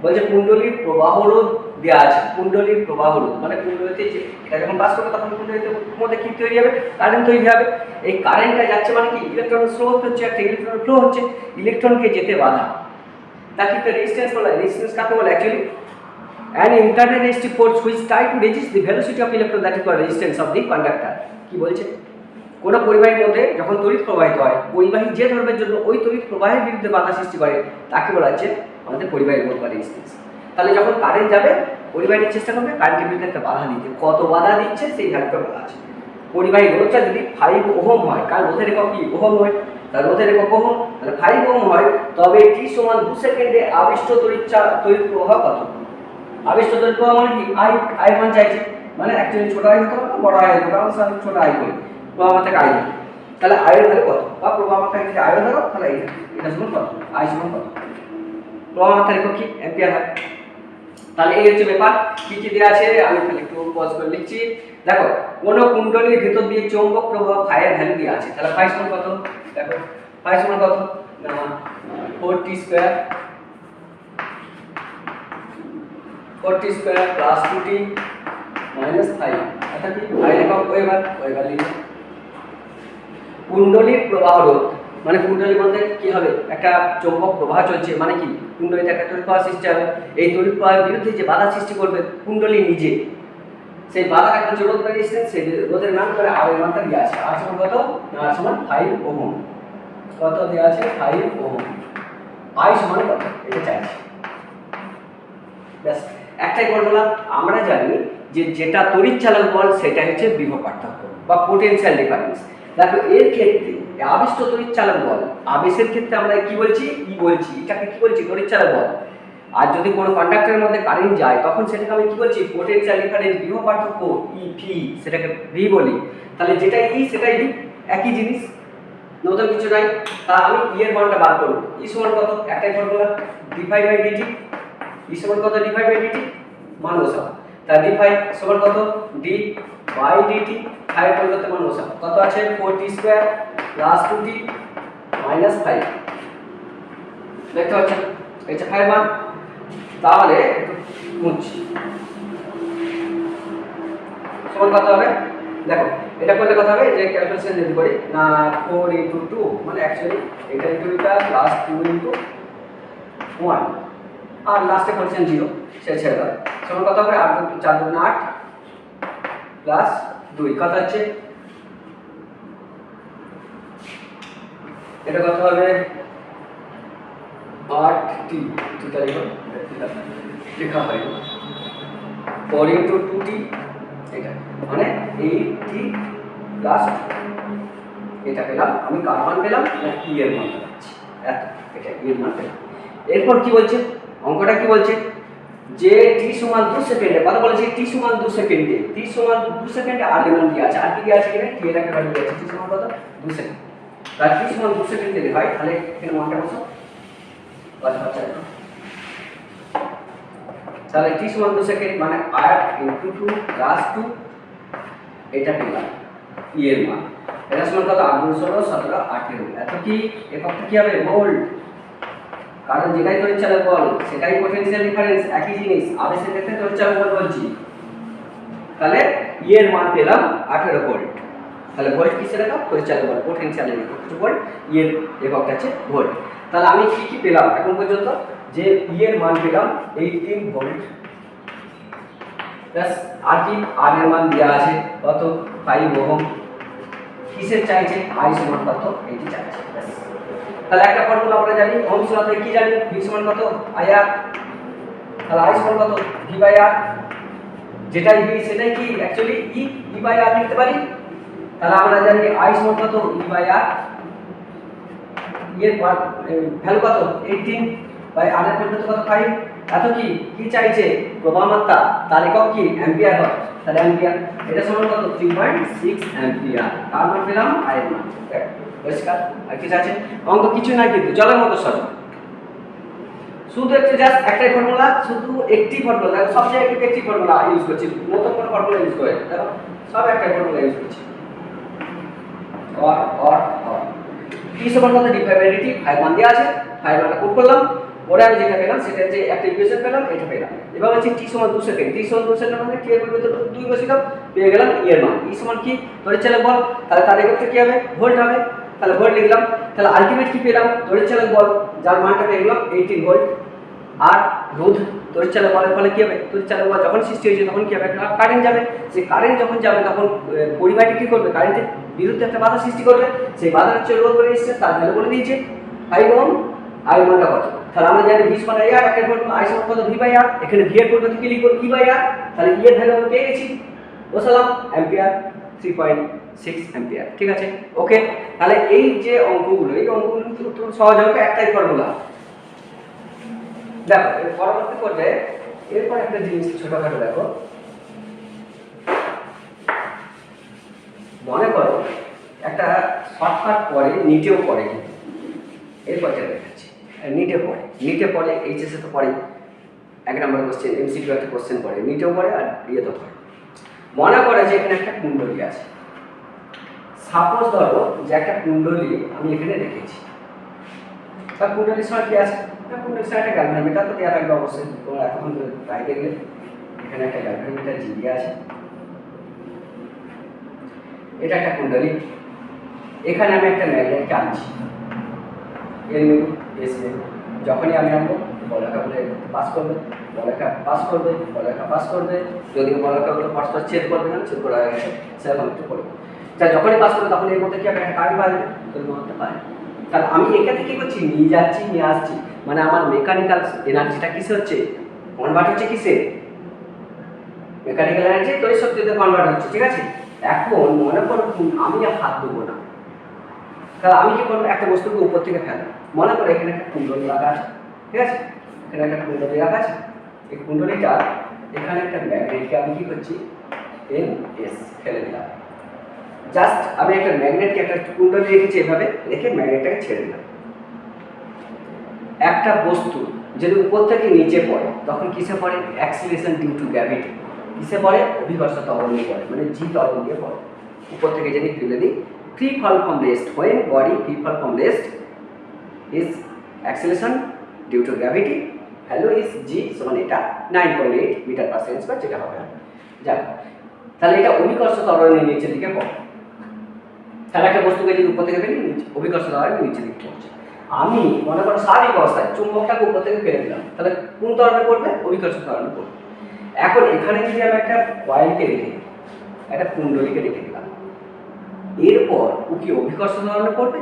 বলছে কুণ্ডলীর প্রবাহ রোধ দেওয়া আছে, কুণ্ডলীর প্রবাহ রোধ মানে কুণ্ডলীতে যে এটা যখন পাস করবে তখন কুণ্ডলীতে মধ্যে কি তৈরি হবে, কারেন্ট তৈরি হবে, এই কারেন্টটা যাচ্ছে মানে কি ইলেকট্রন ফ্লো হচ্ছে, একটা ইলেকট্রন ফ্লো হচ্ছে, ইলেকট্রনকে যেতে বাধা, তাকে একটা রেজিস্ট্যান্স বলা হয়। রেজিস্ট্যান্স কাকে বলে actually an internal resistive force which try to resist the velocity of electron, that is called resistance of the conductor। কি বলছে, কোন পরিবাহীর মধ্যে যখন তড়িৎ প্রবাহিত হয়, পরিবাহী যে ধর্মের জন্য ওই তড়িৎ প্রবাহের বিরুদ্ধে বাধা সৃষ্টি করে তাকে বলা হচ্ছে আমাদের পরিবাহী রোধ বা রেজিস্ট্যান্স। তাহলে যখন কারেন্ট যাবে পরিবাহীর চেষ্টা করবে কারেন্টের বিরুদ্ধে একটা বাধা দিতে, কত বাধা দিচ্ছে সেই ভ্যালুটা বলা আছে। পরিবাহী রোধটা যদি 5 ওহম হয়, কারণ রোধের একক কি ওহম হয়, তার রোধের একক ওহম, তাহলে 5 ওহম হয়, তবে t সমান 2 সেকেন্ডে আবিষ্ট তড়িৎ প্রবাহ কত, আবিষ্ট তড়িৎ প্রবাহ মানে কি আই মান চাইছে, মানে অ্যাকচুয়ালি ছোট আই হতে পারে বড় আই হতে পারে, আমরা ছোট আই করি, প্রবাহ মাত্রা আই, তাহলে আই এর ভ্যালু কত, বা প্রবাহ মাত্রা যদি আই ধরো তাহলে এটা সমান কত, আই সমান কত, প্রবাহ মাত্রা একক কি অ্যাম্পিয়ার হয়। তাহলে এই হচ্ছে ব্যাপার, কি কি দেওয়া আছে আমি খালি একটু পজ করে লিখছি। দেখো কোন কুণ্ডলীর ভেতর দিয়ে চৌম্বক প্রবাহ ফাইয়ের ভ্যালু দেওয়া আছে, তাহলে ফাই সমান কত, দেখো ফাই সমান কত না 4t square plus 2t minus 5, অর্থাৎ কি ফাই একক ওয়েবার লিখি। কুণ্ডলীর প্রবাহ রোধ মানে কুণ্ডলীর মধ্যে কি হবে, একটা চৌম্বক প্রবাহ চলছে, মানে কি কুণ্ডলীতে একটা তড়িৎ প্রবাহ সৃষ্টি হবে, এই তড়িৎ প্রবাহের বিরুদ্ধে যে বাধা সৃষ্টি করবে কুণ্ডলী নিজে, সেই বাধা একটা হচ্ছে রোধ রেজিস্ট্যান্স, সেই রোধের মান করে আর এর মানটা দেওয়া আছে, আর সমান কত না আর সমান 5 ওহম, কত দেওয়া আছে 5 ওহম, আই সমান কত এটা চাইছি, ব্যাস একটাই ফর্মুলা। আমরা জানি যে যেটা তড়িৎচালক বল সেটা হচ্ছে বিভব পার্থক্য বা পোটেনশিয়াল ডিফারেন্স। দেখো এর ক্ষেত্রে আবিষ্ট তড়িৎচালক বল, আবেশের ক্ষেত্রে আমরা কি বলছি ই বলছি, এটাকে কি বলছি তড়িৎচালক বল, আর যদি কোনো কন্ডাক্টরের মধ্যে কারেন্ট যায় তখন সেটাকে আমি কি বলছি পোটেনশিয়াল ডিফারেন্স বিভব পার্থক্য ই ভি, সেটাকে ভি বলি। তাহলে যেটা ই সেটাই ভি, একই জিনিস, নতুন কিছু নাই। তা আমি ই এর মানটা বার করব, ই সমান কত একটাই formula d phi by dt, E সমান কত ডি ফাই বাই ডিটি মান বসাও, তা ডি ফাই সমান কত ডি বাই ডিটি, ফাই পরিবর্তে মান বসাও, কত আছে 4t square plus 2t minus 5, দেখতে পাচ্ছেন এটা ফাই মান। তাহলে একটু মুছছি, সমান কত হবে দেখো, এটা করলে কত হবে যে ক্যালকুলেশন যদি করি না 4 * 2 মানে অ্যাকচুয়ালি এটা ইনটু এটা প্লাস 2 * 1 আর লাস্টে করছেন 0 সে ছেড়ে দাও, সমান কত হবে 8 * 4 = 8 প্লাস 2 কত হচ্ছে, এটা কত হবে আর টি টিটা লেখা হয় ফোর ইন্টু টু টি, এটা মানে 8t প্লাস এটা পেলাম আমি। কার মান পেলাম না ই এর মান পেলাচ্ছি, এত এটা ই এর মান পেলাম। এরপর কি বলছে অঙ্কটা, কি বলছে যে টি সমান 2 সেকেন্ডে, কথা বলেছে টি সমান 2 সেকেন্ডে, টি সমান 2 সেকেন্ডে আর এর মান কি আছে, আর কি আছে এখানে টি এর একটা ভ্যালু আছে, টি সমান কত 2 সেকেন্ড। তার টি সমান 2 সেকেন্ড যদি হয় তাহলে এখানে মানটা বসো, বাচ্চা তাহলে টি সমান 2 সেকেন্ড মানে 8 ইনটু 2 প্লাস 2, এটা পেলাম ই এর মান। এটা সমান কত 8 গুণ 16 17 18, এত কি এককটা কি হবে ভোল্ট, কারণ যেটাই তড়িৎ চালক বল সেটাই পটেনশিয়াল ডিফারেন্স, একই জিনিস আবেশের ক্ষেত্রে তড়িৎ চালক বল বলছি। তাহলে ই এর মান পেলাম 18 ভোল্ট। তাহলে ভোল্ট কিসের একক, তড়িৎ চালক বল, পটেনশিয়ালের একক ভোল্ট, ই এর এককটা হচ্ছে ভোল্ট। তাহলে আমি কি কি পেলাম এখন পর্যন্ত, যে ই এর মান পেলাম 18 ভোল্ট প্লাস আর কি আর এর মান দেওয়া আছে কত 5 ওহম, কিসের চাইছে আই সমান কত এইটি চাইছে। তাহলে একটা ফর্মুলা আমরা জানি ওহমস সূত্রে কি জানি, ভি সমান কত আই আর, তাহলে আই সমান কত ভি বাই আর, যেটাই ভি সেটাই কি অ্যাকচুয়ালি ই বাই আর লিখতে পারি। তাহলে আমরা জানি আই সমান কত ই বাই আর, এর ভ্যালু কত 18 বাই আর এর ভ্যালু কত 5, এত কি কি চাইছে প্রবাহ মাত্রা, তার একক কি অ্যাম্পিয়ার হয়, তাহলে অ্যাম্পিয়ার এটা সমান কত 3.6 অ্যাম্পিয়ার। তার মান পেলাম আই এর মান, পরিষ্কার আর কি আছে অঙ্ক কিছু না, কিন্তু জলের মতো সহজ, শুধু একটা জাস্ট একটাই ফর্মুলা, শুধু একটি ফর্মুলা, দেখো সব জায়গায় একটি ফর্মুলা ইউজ করছি, নতুন কোনো ফর্মুলা ইউজ করে দেখো সব একটাই ফর্মুলা ইউজ করছি, অর কি সমান কত ডি বাই ডিটি 5 মান দেওয়া আছে, 5 মানটা পুট করলাম, ওরা আমি যেটা পেলাম সেটা যে একটা ইকুয়েশন পেলাম, এটা পেলাম। এবার হচ্ছে টি সমান 2 সেকেন্ড, টি সমান 2 সেকেন্ড মানে টি এর পরিবর্তে 2 বসিয়ে দাও, পেয়ে গেলাম ই এর মান। ই সমান কি তড়িৎ চালক বল, তাহলে তার এককটা কি হবে ভোল্ট হবে, তাহলে ভোল্ট লিখলাম। তাহলে আলটিমেট কি পেলাম তড়িৎ চালক বল, যার মানটা পেয়ে গেলাম 18 ভোল্ট। আর রোধ তড়িৎ চালক বলের ফলে কি হবে, তড়িৎ চালক বল যখন সৃষ্টি হয়েছে তখন কি হবে কারেন্ট যাবে, সেই কারেন্ট যখন যাবে তখন পরিবাহীটি কি করবে, কারেন্টের বিরুদ্ধে একটা বাধা সৃষ্টি করবে, সেই বাধাটা হচ্ছে রোধ করে এসেছে, তার ভ্যালু বলে দিয়েছে 5 ওহম, আই মানটা কত, তাহলে আমরা জানি ভি সমান আই আর, একটা ভোল্ট আই সমান কত ভি বাই আর, এখানে ভি এর পরিবর্তে কি লিখব ই বাই আর, তাহলে ই এর ভ্যালু আমি পেয়ে গেছি, বসালাম অ্যাম্পিয়ার 3.6 অ্যাম্পিয়ার, ঠিক আছে ওকে। তাহলে এই যে অঙ্কগুলো, এই অঙ্কগুলো কিন্তু সহজ হবে, একটাই ফর্মুলা। দেখো এর পরবর্তী করবে, এরপর একটা জিনিস ছোটখাটো দেখো, মনে করো একটা শর্টকাট পরে নিটেও পড়ে, এরপর যেটা দেখাচ্ছি নিটে পড়ে এইচএসে তো পড়ে, 1 নম্বর কোশ্চেন এমসিকিউ একটা কোশ্চেন পড়ে, নিটেও পড়ে আর ইয়েতেও পড়ে। মনে করে যে এখানে একটা কুণ্ডলী আছে, সাপোজ ধরো যে একটা কুণ্ডলী আমি এখানে রেখেছি, তা কুণ্ডলীর সময় কি আছে না, কুণ্ডলীর সময় একটা গ্যালভানোমিটার তো দেওয়া থাকবে অবশ্যই, তোমরা এতক্ষণ প্রায় দেখলে এখানে একটা গ্যালভানোমিটার জিবি আছে, এটা একটা কুণ্ডলী। এখানে আমি একটা ম্যাগনেটকে আনছি, এর মেরু এস মেরু, যখনই আমি আনবো বলাকা বলে পাস করবে, বলাকা পাস করবে, বলাকা পাস করবে, যদিও বলাকা বলে পরস্পর ছেদ করবে না, ছেদ করা হয়ে গেছে সেরকম একটু করবে, যা যখনই পাস করবে তখন এর মধ্যে কি একটা কারেন্ট পাবে, তৈরি করতে পারে। তাহলে আমি এখানে কি করছি, নিয়ে যাচ্ছি নিয়ে আসছি, মানে আমার মেকানিক্যাল এনার্জিটা কিসে হচ্ছে কনভার্ট হচ্ছে, কিসে মেকানিক্যাল এনার্জি তড়িৎ শক্তিতে কনভার্ট হচ্ছে, ঠিক আছে। এখন মনে করো আমি হাত দেবো না, তাহলে আমি কি করবো, একটা বস্তুকে উপর থেকে ফেলবো, মনে করো এখানে একটা কুণ্ডলী রাখা আছে, ঠিক আছে, এখানে একটা কুণ্ডলী রাখা আছে, এই কুণ্ডলীটা এখানে একটা ম্যাগনেটকে আমি কি করছি এন এস ফেলে দিলাম, জাস্ট আমি একটা ম্যাগনেটকে একটা কুণ্ডলী রেখেছি এভাবে রেখে ম্যাগনেটটাকে ছেড়ে দিলাম। একটা বস্তু যদি উপর থেকে নিচে পড়ে তখন কিসে পড়ে, অ্যাক্সিলারেশন ডিউ টু গ্র্যাভিটি, কিসে পড়ে অভিকর্ষ ত্বরণ নিয়ে পড়ে, মানে জি ত্বরণ দিয়ে পড়ে। উপর থেকে যদি ফেলে দিই, free fall from rest, when body free fall from rest is acceleration due to gravity, value is g সমান এটা 9.8 মিটার পার সেকেন্ড স্কয়ার, যেটা হবে যাক। তাহলে এটা অভিকর্ষ ত্বরণের নিচের দিকে পড়ে, তাহলে একটা বস্তুকে যদি উপর থেকে ফেলি অভিকর্ষ ত্বরণের নিচের দিকে পড়ছে। আমি মনে করো স্বাভাবিক অবস্থায় চুম্বকটাকে উপর থেকে ফেলে দিলাম, তাহলে কোন ত্বরণে পড়বে, অভিকর্ষ ত্বরণে পড়বে। এখন এখানে যদি আমি একটা কয়েলকে রেখে দিই, একটা কুণ্ডলীকে রেখে দিলাম, এরপর ও কি অভিকর্ষ ত্বরণে পড়বে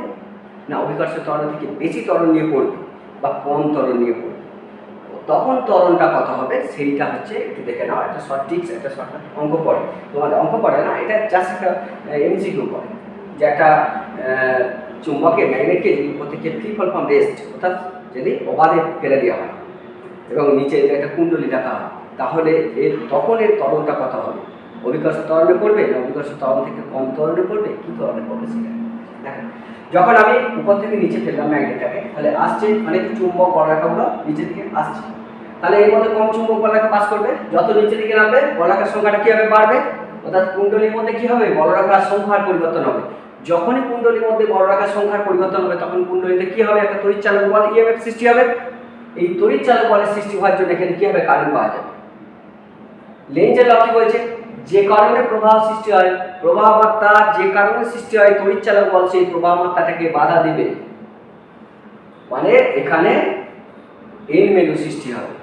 না অভিকর্ষ ত্বরণ থেকে বেশি ত্বরণ নিয়ে পড়বে, বা কম ত্বরণ নিয়ে পড়বে, তখন ত্বরণটা কত হবে সেইটা হচ্ছে একটু দেখে নাও। একটা শর্ট টিক্স, একটা শর্ট অঙ্ক পড়ে, তোমাদের অঙ্ক পড়ে না, এটা জাস্ট একটা এমসিকিউ পড়ে, যে একটা চুম্বকের ম্যাগনেটকে যদি প্রত্যেককে ফ্রি ফল ফ্রম রেস্ট, অর্থাৎ যদি অবাধে ফেলে দেওয়া হয় এবং নিচে একটা কুণ্ডলী রাখা হয়, তাহলে তখন এর ত্বরণটা কত হবে? অভিকর্ষ ত্বরণে পড়বে না অভিকর্ষ ত্বরণ থেকে কম ত্বরণে পড়বে, কী ত্বরণে পড়বে সেটা দেখেন। যখন আমি উপর থেকে নিচে ফেললাম ম্যাগনেটটাকে, তাহলে আসছে অনেক চুম্বক বলরেখাগুলো নিচের দিকে আসছে, তাহলে এর মধ্যে কম চুম্বক বলরেখা পাস করবে, যত নিচের দিকে নামবে বলরেখার সংখ্যাটা কী হবে? বাড়বে, অর্থাৎ কুণ্ডলীর মধ্যে কী হবে? বলরেখার সংখ্যার পরিবর্তন হবে। যখনই কুণ্ডলীর মধ্যে বলরেখার সংখ্যার পরিবর্তন হবে, তখন কুণ্ডলীতে কী হবে? একটা তড়িৎচালক বল ইএমএফ সৃষ্টি হবে। এই তড়িৎচালক বলের সৃষ্টি হওয়ার জন্য এখানে কী হবে? কারেন্ট পাওয়া যাবে। লেন্জের ল কি বলছে? যে কারণে প্রবাহ সৃষ্টি হয়, প্রবাহ মাত্রা যে কারণে সৃষ্টি হয়, তড়িৎচালক বল সেই প্রবাহ মাত্রাটাকে বাধা দিবে, মানে এখানে এন মেরু সৃষ্টি হবে।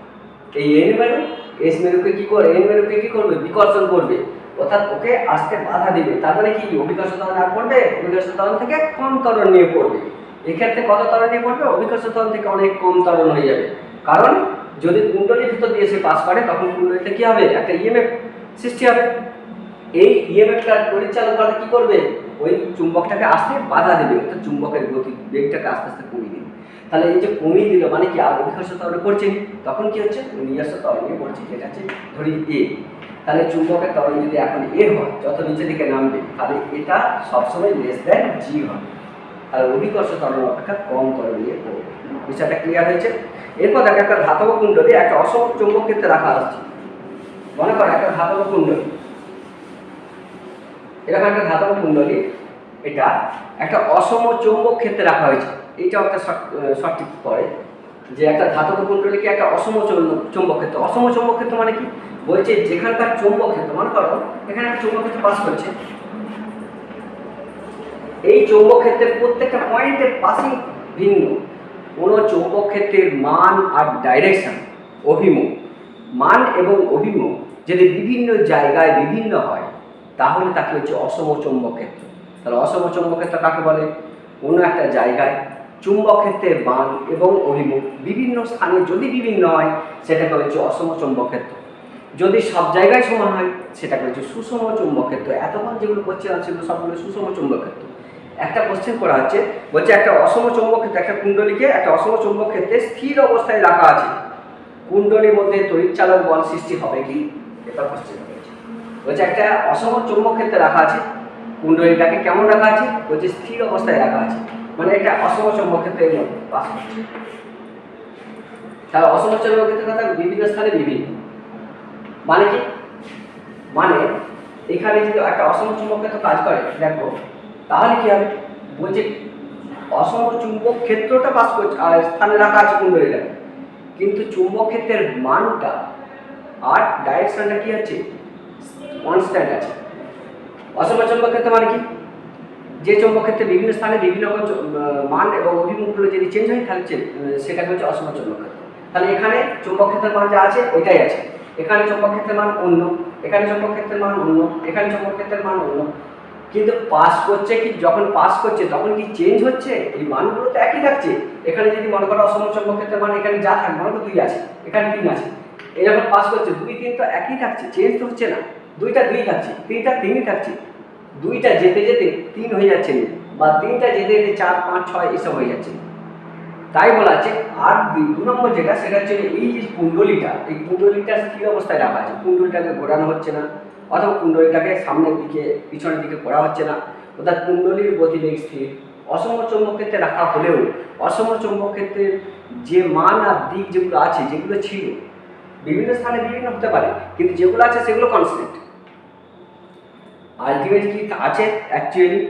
এই এন মেরু এস মেরুকে কি করে? এন মেরুকে কি করবে? বিকর্ষণ করবে, অর্থাৎ ওকে আসতে বাধা দিবে। তার মানে কি? অভিকর্ষ ত্বরণ আর পড়বে, অভিকর্ষ ত্বরণ থেকে কম ত্বরণ নিয়ে পড়বে। এক্ষেত্রে কত ত্বরণ নিয়ে পড়বে? অভিকর্ষ ত্বরণ থেকে অনেক কম ত্বরণ হয়ে যাবে, কারণ যদি কুণ্ডলীর ভিতর দিয়ে সে পাস করে, তখন কুণ্ডলীতে কি হবে? একটা ইএমএফ সৃষ্টি হবে। এই ইএমএফটা তড়িৎচালক বল কি করবে? ওই চুম্বকটাকে আসতে বাধা দেবে, অর্থাৎ চুম্বকের গতি বেগটাকে আস্তে আস্তে কমিয়ে দিবে। তাহলে এই যে কমিয়ে দিল মানে কি? আর অভিকর্ষ ত্বরণে পড়ছে, তখন কি হচ্ছে? নিজস্ব ত্বরণে পড়ছে, যেটা হচ্ছে ধরি এ। তাহলে চুম্বকের ত্বরণ যদি এখন এ হয়, যত নিচের দিকে নামবে, তাহলে এটা সবসময় লেস দেন জি হবে, আর অভিকর্ষ ত্বরণ অপেক্ষা কম ত্বরণ নিয়ে পড়বে। বিষয়টা ক্লিয়ার হয়েছে? এরপর দেখো একটা ধাতব কুণ্ডলী একটা অসম চুম্বক ক্ষেত্রে রাখা হচ্ছে। মনে করো একটা ধাতব কুণ্ডলী, এরকম একটা ধাতব কুণ্ডলী, এটা একটা অসম চৌম্বক ক্ষেত্রে রাখা হয়েছে। এইটাও একটা সঠিক পড়ে, যে একটা ধাতব কুণ্ডলীকে একটা অসম চৌম্বক ক্ষেত্র। অসম চৌম্বক ক্ষেত্র মানে কি? বলছে যেখানকার চৌম্বক ক্ষেত্র, মনে করো এখানে একটা চৌম্বক ক্ষেত্র পাস করছে, এই চৌম্বক ক্ষেত্রের প্রত্যেকটা পয়েন্টের পাসিং ভিন্ন। কোনো চৌম্বক ক্ষেত্রের মান আর ডাইরেকশন, অভিমুখ, মান এবং অভিমুখ যদি বিভিন্ন জায়গায় বিভিন্ন হয়, তাহলে তাকে হচ্ছে অসম চৌম্বক ক্ষেত্র। তাহলে অসম চৌম্বক ক্ষেত্র কাকে বলে? কোনো একটা জায়গায় চুম্বক ক্ষেত্রের মান এবং অভিমুখ বিভিন্ন স্থানে যদি বিভিন্ন হয়, সেটাকে হচ্ছে অসম চৌম্বক ক্ষেত্র। যদি সব জায়গায় সমান হয়, সেটাকে হচ্ছে সুষম চৌম্বক ক্ষেত্র। এতক্ষণ যেগুলো করছিলাম সেগুলো সবগুলো সুষম চৌম্বক ক্ষেত্র। একটা কোশ্চেন করা হচ্ছে, বলছে একটা অসম চৌম্বক ক্ষেত্রে, একটা কুণ্ডলীকে একটা অসম চৌম্বক ক্ষেত্রে স্থির অবস্থায় রাখা আছে, কুণ্ডলীর মধ্যে তড়িৎচালক বল সৃষ্টি হবে কি? এটা কোশ্চেন হয়েছে। বলছে একটা অসম চৌম্বক ক্ষেত্রে রাখা আছে, কুণ্ডলীটাকে কেমন রাখা আছে? বলছে স্থির অবস্থায় রাখা আছে, মানে এটা অসম চৌম্বক ক্ষেত্রের মধ্যে পাস করছে। তাহলে অসম চৌম্বক ক্ষেত্রের কথা বিভিন্ন স্থানে বিভিন্ন, মানে কি? মানে এখানে যদি একটা অসম চুম্বক ক্ষেত্র কাজ করে, দেখো তাহলে কি হবে? বলছে অসম চুম্বক ক্ষেত্রটা পাস করছে আর স্থানে রাখা আছে কুণ্ডলীটাকে, কিন্তু চুম্বক ক্ষেত্রের মানটা আর ডাইরেকশনটা কি আছে? কনস্ট্যান্ট আছে। অসম চুম্বক ক্ষেত্র মানে কি? যে চুম্বক ক্ষেত্রে বিভিন্ন স্থানে বিভিন্ন মান এবং অভিমুখগুলো যদি চেঞ্জ হয়, তাহলে সেটাকে হচ্ছে অসম চুম্বক ক্ষেত্র। তাহলে এখানে চুম্বক ক্ষেত্রের মান যা আছে ওইটাই আছে, এখানে চুম্বক ক্ষেত্রের মান অন্য, এখানে চুম্বক ক্ষেত্রের মান অন্য, এখানে চুম্বক ক্ষেত্রের মান অন্য, কিন্তু পাস করছে কি? যখন পাস করছে তখন কি চেঞ্জ হচ্ছে? এই মানগুলো তো একই থাকছে। এখানে যদি মনে করো অসম চুম্বক ক্ষেত্রের মান এখানে যা থাকবে, মনে করো 2 আছে, এখানে 3 আছে, এই যখন পাস করছে 2 3 তো একই থাকছে, চেঞ্জ তো হচ্ছে না। 2টা 2 থাকছে, 3টা 3ই থাকছে, 2টা যেতে যেতে 3 হয়ে যাচ্ছে, বা 3টা যেতে যেতে 4 5 6 এসব হয়ে যাচ্ছে। তাই বলা আছে। আর 2 নম্বর যেটা, সেটা হচ্ছে এই যে কুণ্ডলীটা, এই কুণ্ডলীটা স্থির অবস্থায় রাখা আছে, কুণ্ডলীটাকে ঘোরানো হচ্ছে না, অথবা কুণ্ডলীটাকে সামনের দিকে পিছনের দিকে করা হচ্ছে না, অর্থাৎ কুণ্ডলীর গতিবেগ স্থির। অসম চৌম্বক ক্ষেত্রে রাখা হলেও অসম চৌম্বক ক্ষেত্রের যে মান আর দিক যেগুলো আছে, যেগুলো ছিল বিভিন্ন স্থানে বিভিন্ন হতে পারে, কিন্তু যেগুলো আছে সেগুলো কনস্ট্যান্ট। আলটিমেট কি আছে অ্যাকচুয়ালি?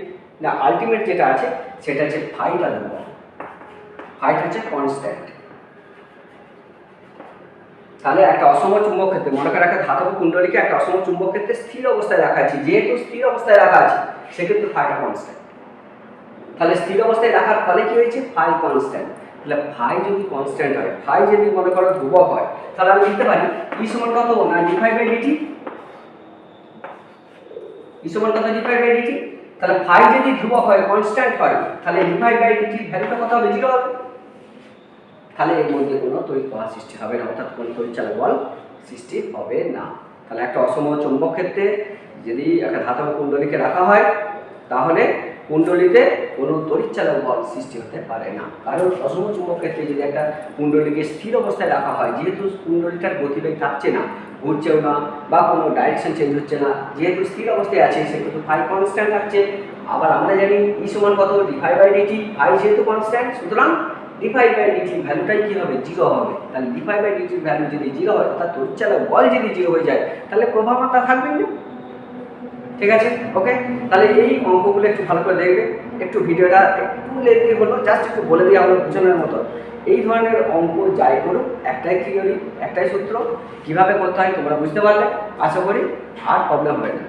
না, আলটিমেট যেটা আছে সেটা হচ্ছে ফাইটা ধ্রুবক, ফাইট হচ্ছে কনস্ট্যান্ট। তাহলে একটা অসম চুম্বক ক্ষেত্রে, মনে করা একটা ধাতব কুণ্ডলীকে একটা অসম চুম্বক ক্ষেত্রে স্থির অবস্থায় রাখা আছে, যেহেতু স্থির অবস্থায় রাখা আছে সেক্ষেত্রে ফাইটা কনস্ট্যান্ট। তাহলে স্থির অবস্থায় রাখার ফলে কি হয়েছে? Phi constant. তাহলে ফাই যদি কনস্ট্যান্ট হয়, ফাই যদি মনে করো ধ্রুবক হয়, তাহলে আমি লিখতে পারি ই সমান কত? না d∅/dt, ই সমান কত? d∅/dt। তাহলে ফাই যদি ধ্রুবক হয়, কনস্ট্যান্ট হয়, তাহলে d∅/dt ভ্যালুটা কত হবে? 0 হবে। তাহলে এর মধ্যে কোনো তড়িৎ প্রবাহ সৃষ্টি হবে না, অর্থাৎ কোনো তড়িৎচালক বল সৃষ্টি হবে না। তাহলে একটা অসম চৌম্বক ক্ষেত্রে যদি একটা ধাতব কুণ্ডলীকে রাখা হয় তাহলে কুণ্ডলীতে কোনো তড়িৎচালক বল সৃষ্টি হতে পারে না। কারণ অসম চুম্বক ক্ষেত্রে যদি একটা কুণ্ডলীকে স্থির অবস্থায় রাখা হয়, যেহেতু কুণ্ডলীটার গতিবেগ থাকছে না, ঘুরছেও না বা কোনো ডাইরেকশন চেঞ্জ হচ্ছে না, যেহেতু স্থির অবস্থায় আছে সেহেতু ফাই কনস্ট্যান্ট থাকছে। আবার আমরা জানি ই সমান কত, ডিফাই বাই ডিটি, ফাই যেহেতু কনস্ট্যান্ট সুতরাং ডিফাই বাই ডিটির ভ্যালুটাই কী হবে, জিরো হবে। তাহলে ডিফাই বাই ডিটির ভ্যালু যদি জিরো হয় অর্থাৎ তড়িৎচালক বল যদি জিরো হয়ে যায় তাহলে প্রভাবটা থাকবেই না। ঠিক আছে, ওকে। তাহলে এই অঙ্কগুলো একটু ভালো করে দেখবে, একটু ভিডিওটা একটু লেন্থি হলো, জাস্ট একটু বলে দেওয়া হলো পিছনের মতো। এই ধরনের অঙ্ক যাই করুক একটাই থিওরি, একটাই সূত্র, কীভাবে করতে হয় তোমরা বুঝতে পারলে, আশা করি আর প্রবলেম হবে না।